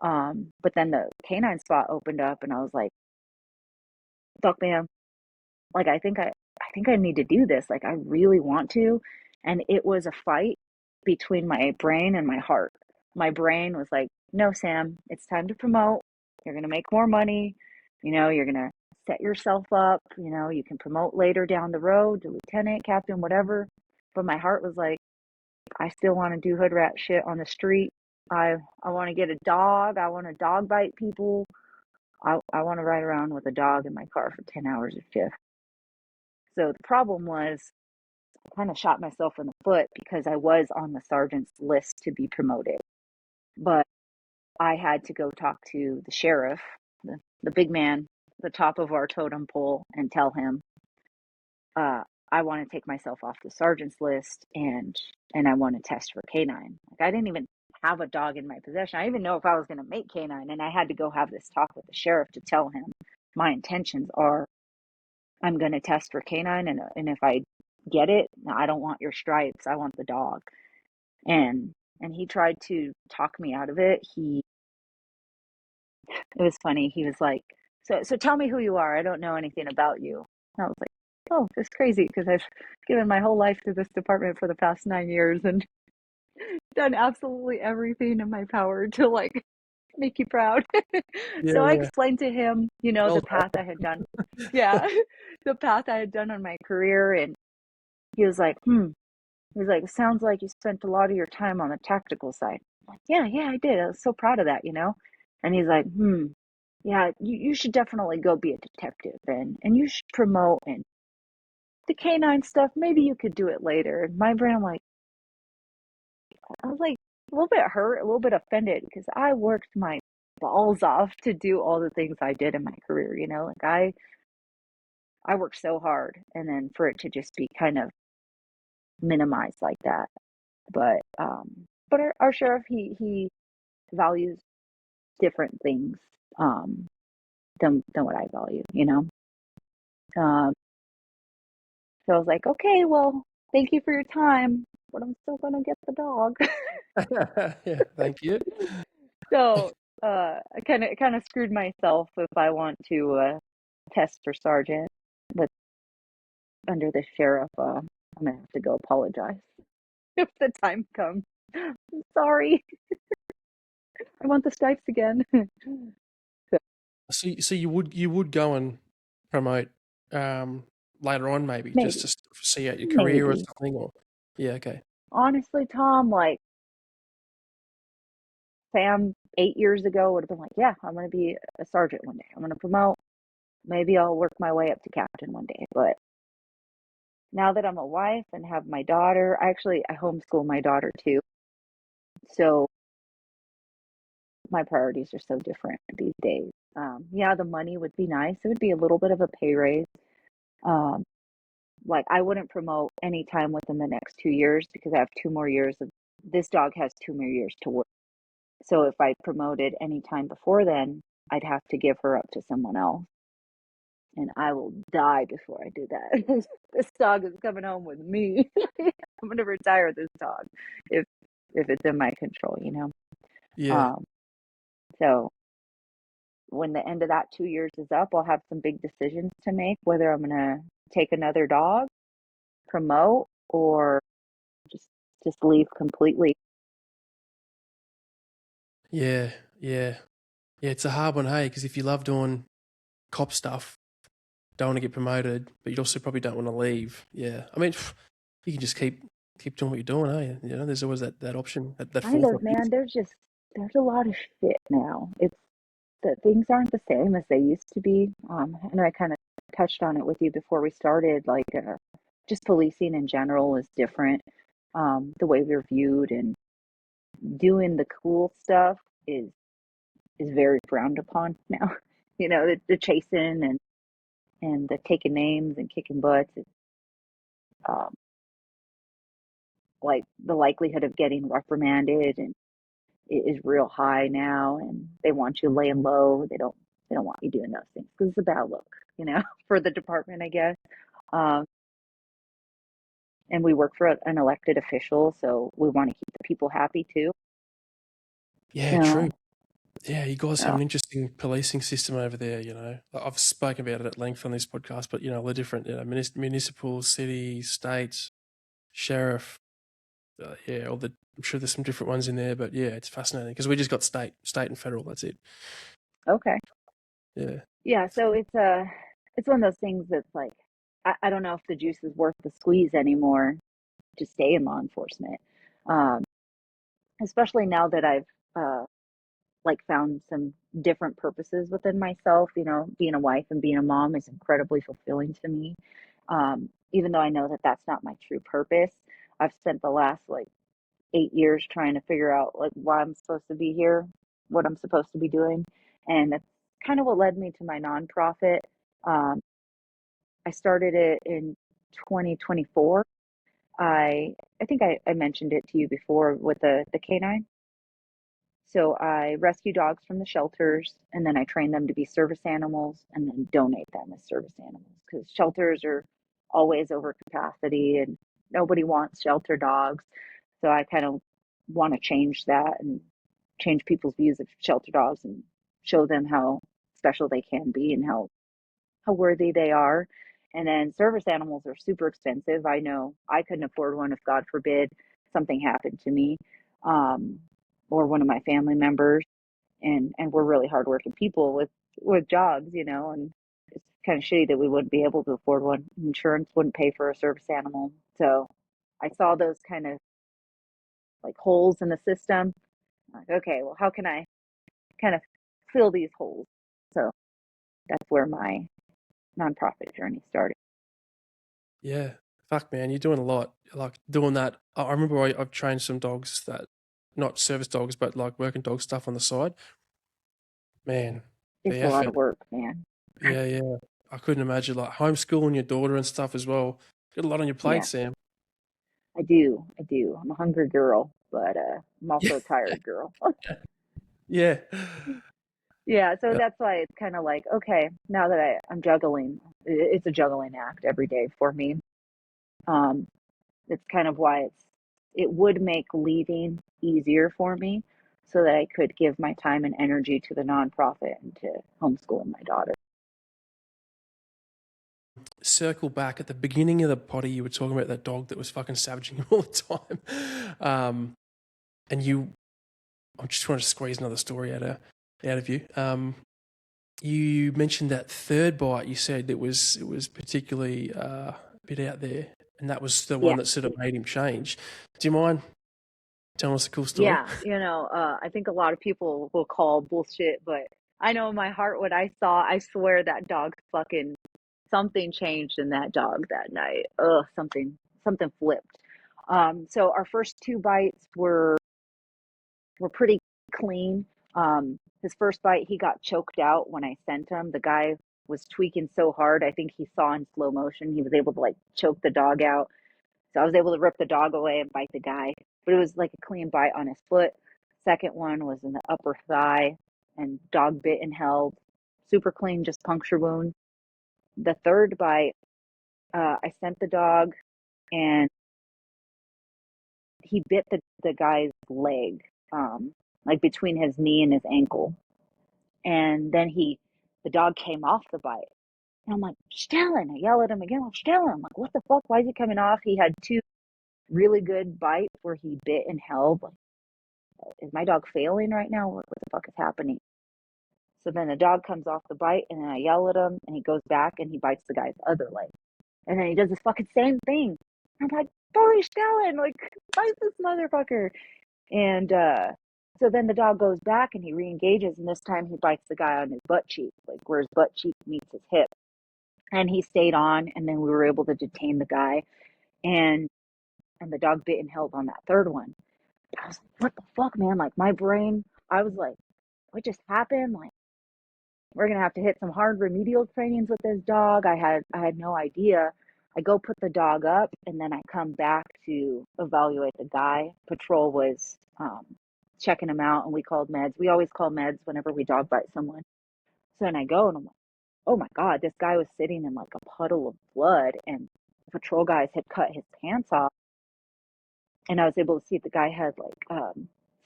But then the K9 spot opened up, and I was like, "Fuck, man! Like I think I need to do this. Like I really want to." And it was a fight between my brain and my heart. My brain was like, "No, Sam, it's time to promote. You're gonna make more money. You know, you're gonna set yourself up. You know, you can promote later down the road to lieutenant, captain, whatever." But my heart was like, I still want to do hood rat shit on the street. I want to get a dog. I want to dog bite people. I want to ride around with a dog in my car for 10 hours a shift. So the problem was I kind of shot myself in the foot because I was on the sergeant's list to be promoted. But I had to go talk to the sheriff, the big man, the top of our totem pole, and tell him, uh, I want to take myself off the sergeant's list and I want to test for K9. Like I didn't even have a dog in my possession. I didn't even know if I was going to make K9, and I had to go have this talk with the sheriff to tell him my intentions are I'm going to test for K9, and if I get it, I don't want your stripes. I want the dog. And he tried to talk me out of it. It was funny. He was like, so tell me who you are. I don't know anything about you. And I was like, oh, it's crazy because I've given my whole life to this department for the past 9 years and done absolutely everything in my power to like make you proud. Yeah, So I yeah. explained to him, you know, Well the path I had done. Yeah, the path I had done on my career. And he was like, He was like, it sounds like you spent a lot of your time on the tactical side. I'm like, yeah, I did. I was so proud of that, you know? And he's like, yeah, you should definitely go be a detective and you should promote and the canine stuff, maybe you could do it later. And my brain, I was like a little bit hurt, a little bit offended because I worked my balls off to do all the things I did in my career, you know? Like I worked so hard and then for it to just be kind of minimized like that. But our sheriff, he values different things than what I value, you know? Um, so I was like, okay, well, thank you for your time, but I'm still gonna get the dog. Yeah, thank you. So I kind of screwed myself if I want to test for sergeant with under the sheriff. I'm gonna have to go apologize if the time comes. I'm sorry. I want the stripes again. So, So you would go and promote later on, maybe just Maybe, to see out your career or maybe. something? Or yeah, okay, Honestly, Tom, like Sam 8 years ago would have been like, yeah, I'm going to be a sergeant one day. I'm going to promote. Maybe I'll work my way up to captain one day. But now that I'm a wife and have my daughter, I homeschool my daughter too. So my priorities are so different these days. Yeah, the money would be nice. It would be a little bit of a pay raise. Um, like I wouldn't promote any time within the next 2 years because I have 2 more years of this dog has 2 more years to work. So if I promoted any time before then, I'd have to give her up to someone else. And I will die before I do that. This dog is coming home with me. I'm gonna retire this dog if it's in my control, you know. yeah, Um, so when the end of that 2 years is up, I'll have some big decisions to make whether I'm gonna take another dog, promote, or just leave completely. yeah, yeah, yeah. It's a hard one, hey, because if you love doing cop stuff, don't want to get promoted, but you also probably don't want to leave. Yeah, I mean, you can just keep doing what you're doing, eh? You know, there's always that option, that Kind fourth of, option. man. There's a lot of shit now. It's that things aren't the same as they used to be. I know I kind of touched on it with you before we started. Like, just policing in general is different. The way we're viewed and doing the cool stuff is very frowned upon now. You know, the chasing and the taking names and kicking butts. It's, um, like the likelihood of getting reprimanded and it is real high now, and they want you laying low. They don't want you doing those things because it's a bad look, you know, for the department, I guess. Um, and we work for an elected official, so we want to keep the people happy too. Yeah, true. No, Yeah, you guys have no, an interesting policing system over there. You know, I've spoken about it at length on this podcast, but you know, the different, municipal, city, states, sheriff. Yeah, all the. I'm sure there's some different ones in there, but yeah, it's fascinating because we just got state and federal. That's it. okay, Yeah, yeah. So it's one of those things that's like I don't know if the juice is worth the squeeze anymore to stay in law enforcement, um, especially now that I've uh, like found some different purposes within myself. You know, being a wife and being a mom is incredibly fulfilling to me. Even though I know that that's not my true purpose, I've spent the last like 8 years trying to figure out like why I'm supposed to be here, what I'm supposed to be doing, and that's kind of what led me to my nonprofit. Um, I started it in 2024. I think I mentioned it to you before with the canine. So I rescue dogs from the shelters and then I train them to be service animals and then donate them as service animals because shelters are always over capacity and nobody wants shelter dogs. So I kind of want to change that and change people's views of shelter dogs and show them how special they can be and how worthy they are. And then service animals are super expensive. I know I couldn't afford one if God forbid something happened to me, um, or one of my family members. And we're really hardworking people with jobs, you know, and it's kind of shitty that we wouldn't be able to afford one. Insurance wouldn't pay for a service animal. So I saw those kind of like holes in the system. Like, okay, well, how can I kind of fill these holes? So that's where my nonprofit journey started. yeah. Fuck, man, you're doing a lot. Like doing that. I remember I've trained some dogs that, not service dogs, but like working dog stuff on the side. Man, the It's a lot of effort. work, man. Yeah, yeah. I couldn't imagine like homeschooling your daughter and stuff as well. Got a lot on your plate, Yeah, Sam. I do. I do. I'm a hungry girl, but I'm Yeah, also a tired girl. yeah, Yeah, so yeah. that's why it's kind of like, okay, now that I'm juggling, it's a juggling act every day for me. Um, it's kind of why it would make leaving easier for me so that I could give my time and energy to the nonprofit and to homeschooling my daughter. Circle back at the beginning of the potty. You were talking about that dog that was fucking savaging you all the time, and you. I'm just trying to squeeze another story out of you. You mentioned that third bite. You said it was particularly a bit out there, and that was the Yeah. one that sort of made him change. Do you mind telling us a cool story? Yeah, I think a lot of people will call bullshit, but I know in my heart what I saw, I swear that dog fucking something changed in that dog that night. Ugh, something flipped. So our first two bites were pretty clean. His first bite, he got choked out when I sent him. The guy was tweaking so hard, I think he saw in slow motion. He was able to like choke the dog out. So I was able to rip the dog away and bite the guy, but it was like a clean bite on his foot. Second one was in the upper thigh, and dog bit and held. Super clean, just puncture wound. The third bite, I sent the dog, and he bit the guy's leg, like between his knee and his ankle. And then the dog came off the bite. And I'm like, Stellan. I yell at him again, like, Stellan. I'm like, what the fuck? Why is he coming off? He had two really good bites where he bit and held. Like, is my dog failing right now? What the fuck is happening? So then the dog comes off the bite, and then I yell at him, and he goes back and he bites the guy's other leg. And then he does this fucking same thing. I'm like, holy Stellan, like, bite this motherfucker. And so then the dog goes back and he re-engages, and this time he bites the guy on his butt cheek, like where his butt cheek meets his hip. And he stayed on, and then we were able to detain the guy. And the dog bit and held on that third one. I was like, what the fuck, man? Like my brain, I was like, what just happened? Like, we're gonna have to hit some hard remedial trainings with this dog. I had no idea. I go put the dog up, and then I come back to evaluate the guy. Patrol was checking him out, and we called meds. We always call meds whenever we dog bite someone. So then I go, and I'm like, oh my god, this guy was sitting in like a puddle of blood, and patrol guys had cut his pants off, and I was able to see the guy had like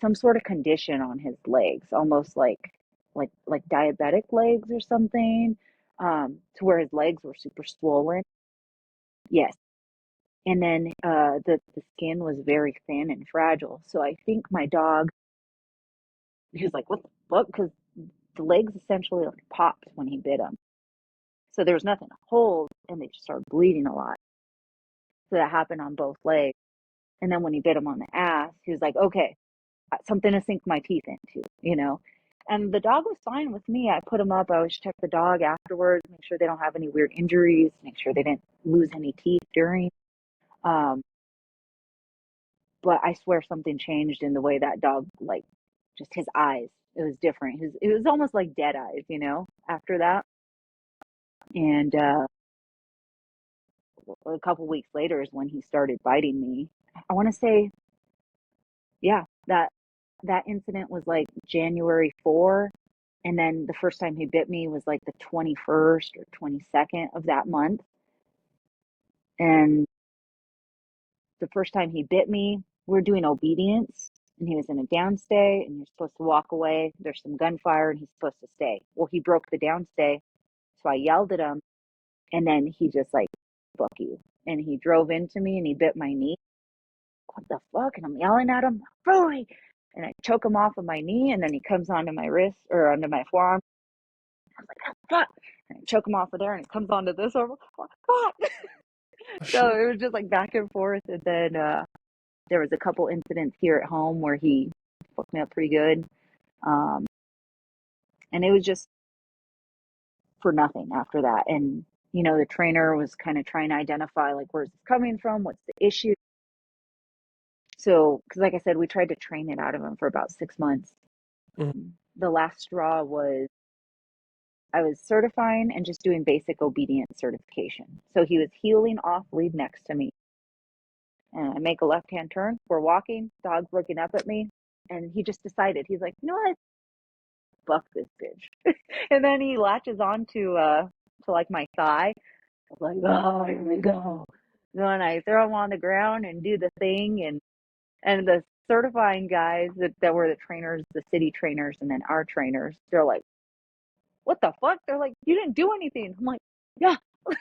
some sort of condition on his legs, almost like diabetic legs or something, to where his legs were super swollen. Yes, and then the skin was very thin and fragile. So I think my dog, he was like, "What the fuck?" Because the legs essentially like popped when he bit him. So there was nothing to hold, and they just started bleeding a lot. So that happened on both legs. And then when he bit him on the ass, he was like, "Okay, something to sink my teeth into." And the dog was fine with me. I put him up. I always check the dog afterwards, make sure they don't have any weird injuries, make sure they didn't lose any teeth during. Um, but I swear something changed in the way that dog, like, just his eyes. It was different. It was almost like dead eyes, after that. And a couple weeks later is when he started biting me. I want to say, yeah, that incident was like January 4. And then the first time he bit me was like the 21st or 22nd of that month. And the first time he bit me, we're doing obedience, and he was in a downstay, and you're supposed to walk away. There's some gunfire, and he's supposed to stay. Well, he broke the downstay, so I yelled at him, and then he just like, fuck you. And he drove into me and he bit my knee. What the fuck? And I'm yelling at him, Roy! And I choke him off of my knee, and then he comes onto my wrist or onto my forearm. I was like, oh, fuck. And I choke him off of there, and it comes onto this arm. Fuck. Oh So shit. it was just like back and forth. And then there was a couple incidents here at home where he fucked me up pretty good. Um, and it was just for nothing after that. And, the trainer was kind of trying to identify, like, where's this coming from? What's the issue? So, because like I said, we tried to train it out of him for about 6 months. Mhm. The last straw was I was certifying and just doing basic obedience certification. So he was heeling off lead next to me. And I make a left hand turn. We're walking, dog's looking up at me. And he just decided, he's like, you know what? Fuck this bitch. And then he latches on to like my thigh. I was like, oh, here we go. So then I throw him on the ground and do the thing, and the certifying guys that were the trainers, the city trainers, and then our trainers, they're like, what the fuck? They're like, you didn't do anything. I'm like, yeah, that's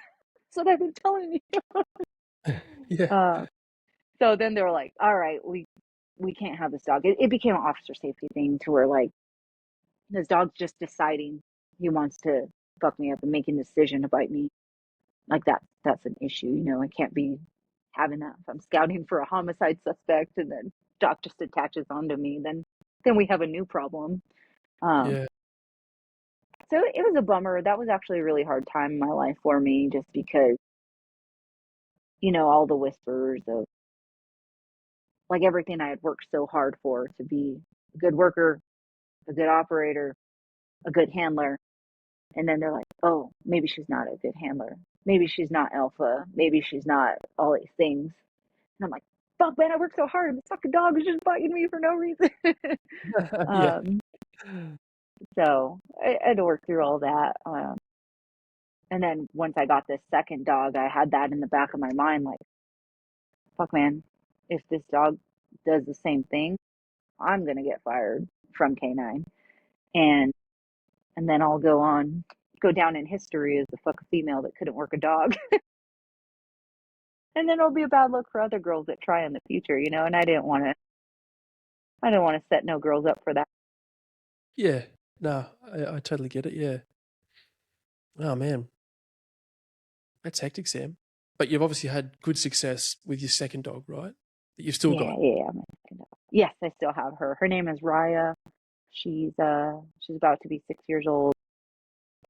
what I've been telling you. Yeah. Uh, so then they were like, all right, we can't have this dog. It became an officer safety thing to where like this dog's just deciding he wants to fuck me up and make a decision to bite me. Like that's an issue. You know, I can't be having that. If I'm scouting for a homicide suspect and then Doc just attaches onto me, then we have a new problem. Yeah. So it was a bummer. That was actually a really hard time in my life for me, just because, you know, all the whispers of like everything I had worked so hard for to be a good worker, a good operator, a good handler. And then they're like, oh, maybe she's not a good handler. Maybe she's not alpha. Maybe she's not all these things. And I'm like, fuck, man, I worked so hard. This fucking dog is just biting me for no reason. Yeah. um, so I had to work through all that. And then once I got this second dog, I had that in the back of my mind, like, fuck, man, if this dog does the same thing, I'm gonna get fired from K9, and then I'll go down in history as the fuck female that couldn't work a dog, and then it'll be a bad look for other girls that try in the future, you know. And I didn't want to set no girls up for that. Yeah. No, I totally get it. Yeah. Oh man, that's hectic, Sam. But you've obviously had good success with your second dog, right? That you've still got. Yeah. My second dog. Yes, I still have her. Her name is Raya. She's about to be 6 years old.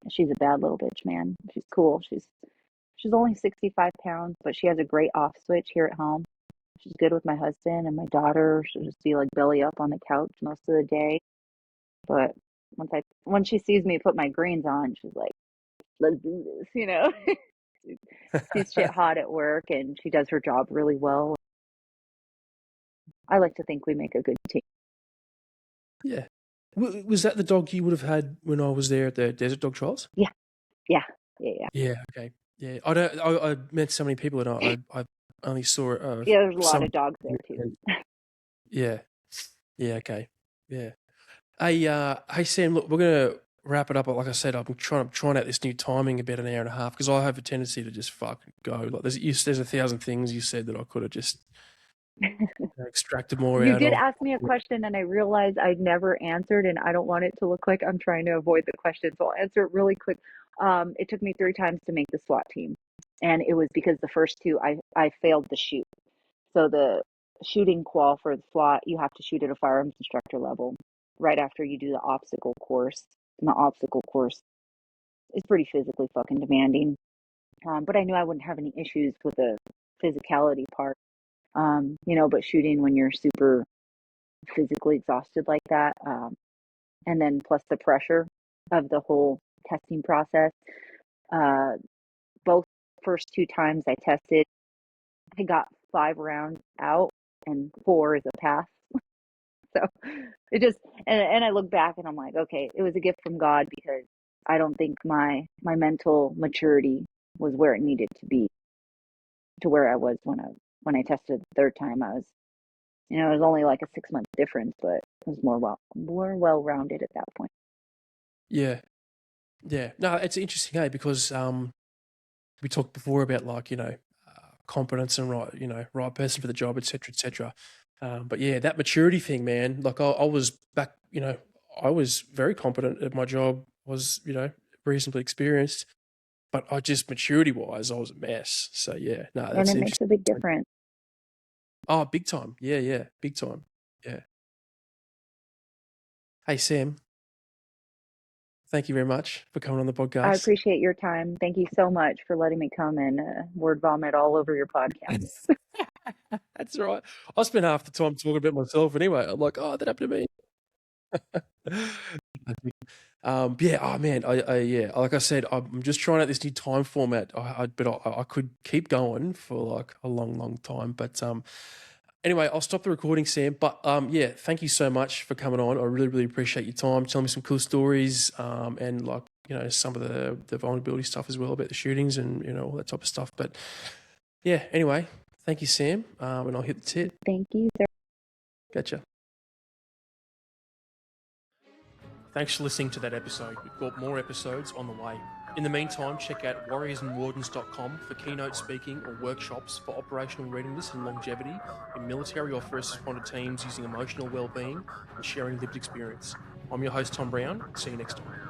She's a bad little bitch, man. She's cool. She's only 65 pounds, but she has a great off switch here at home. She's good with my husband and my daughter. She'll just be like belly up on the couch most of the day. But once she sees me put my greens on, she's like, let's do this, you know. She's shit hot at work and she does her job really well. I like to think we make a good team. Yeah. Was that the dog you would have had when I was there at the Desert Dog Trials? Yeah. Yeah. Okay. Yeah. I met so many people, and I only saw Yeah, there's a lot some. of dogs there too. Yeah. Yeah. Okay. Yeah. Hey Sam, look, we're gonna wrap it up. But like I said, I'm trying out this new timing about an hour and a half because I have a tendency to just fucking go. Like there's a thousand things you said that I could have just extracted more You out did of. ask me a question and I realized I'd never answered, and I don't want it to look like I'm trying to avoid the question. So I'll answer it really quick. It took me 3 times to make the SWAT team. And it was because the first two I failed the shoot. So the shooting qual for the SWAT, you have to shoot at a firearms instructor level right after you do the obstacle course. And the obstacle course is pretty physically fucking demanding. But I knew I wouldn't have any issues with the physicality part. You know, but shooting when you're super physically exhausted like that, and then plus the pressure of the whole testing process. Uh, both first 2 times I tested, I got 5 rounds out and 4 is a pass. So it just, and I look back and I'm like, okay, it was a gift from God, because I don't think my mental maturity was where it needed to be, to where I was when I tested the third time. I was, you know, it was only like a 6 month difference, but it was more well rounded at that point. Yeah. Yeah. No, it's interesting, because we talked before about like, competence and right person for the job, etc., etc. But yeah, that maturity thing, man. Like I was back, I was very competent at my job, was reasonably experienced, but I just maturity wise, I was a mess. So yeah, no, And that's it makes a interesting. big difference. Oh, big time. Yeah, big time. Yeah. Hey Sam, thank you very much for coming on the I podcast. appreciate your time. Thank you so much for letting me come and word vomit all over your podcast. That's all right. I spent half the time talking about myself anyway. I'm like, oh, that happened to me. Yeah. Oh man. Yeah. Like I said, I'm just trying out this new time format. But I could keep going for like a long, long time. But anyway, I'll stop the recording, Sam. But yeah, thank you so much for coming on. I really, really appreciate your time. Telling me some cool stories. And like some of the vulnerability stuff as well about the shootings and all that type of stuff. But yeah. Anyway, thank you, Sam. And I'll hit the tit. Thank you, sir. Gotcha. Thanks for listening to that episode. We've got more episodes on the way. In the meantime, check out warriorsandwardens.com for keynote speaking or workshops for operational readiness and longevity in military or first responder teams using emotional well-being and sharing lived experience. I'm your host, Tom Brown. See you next time.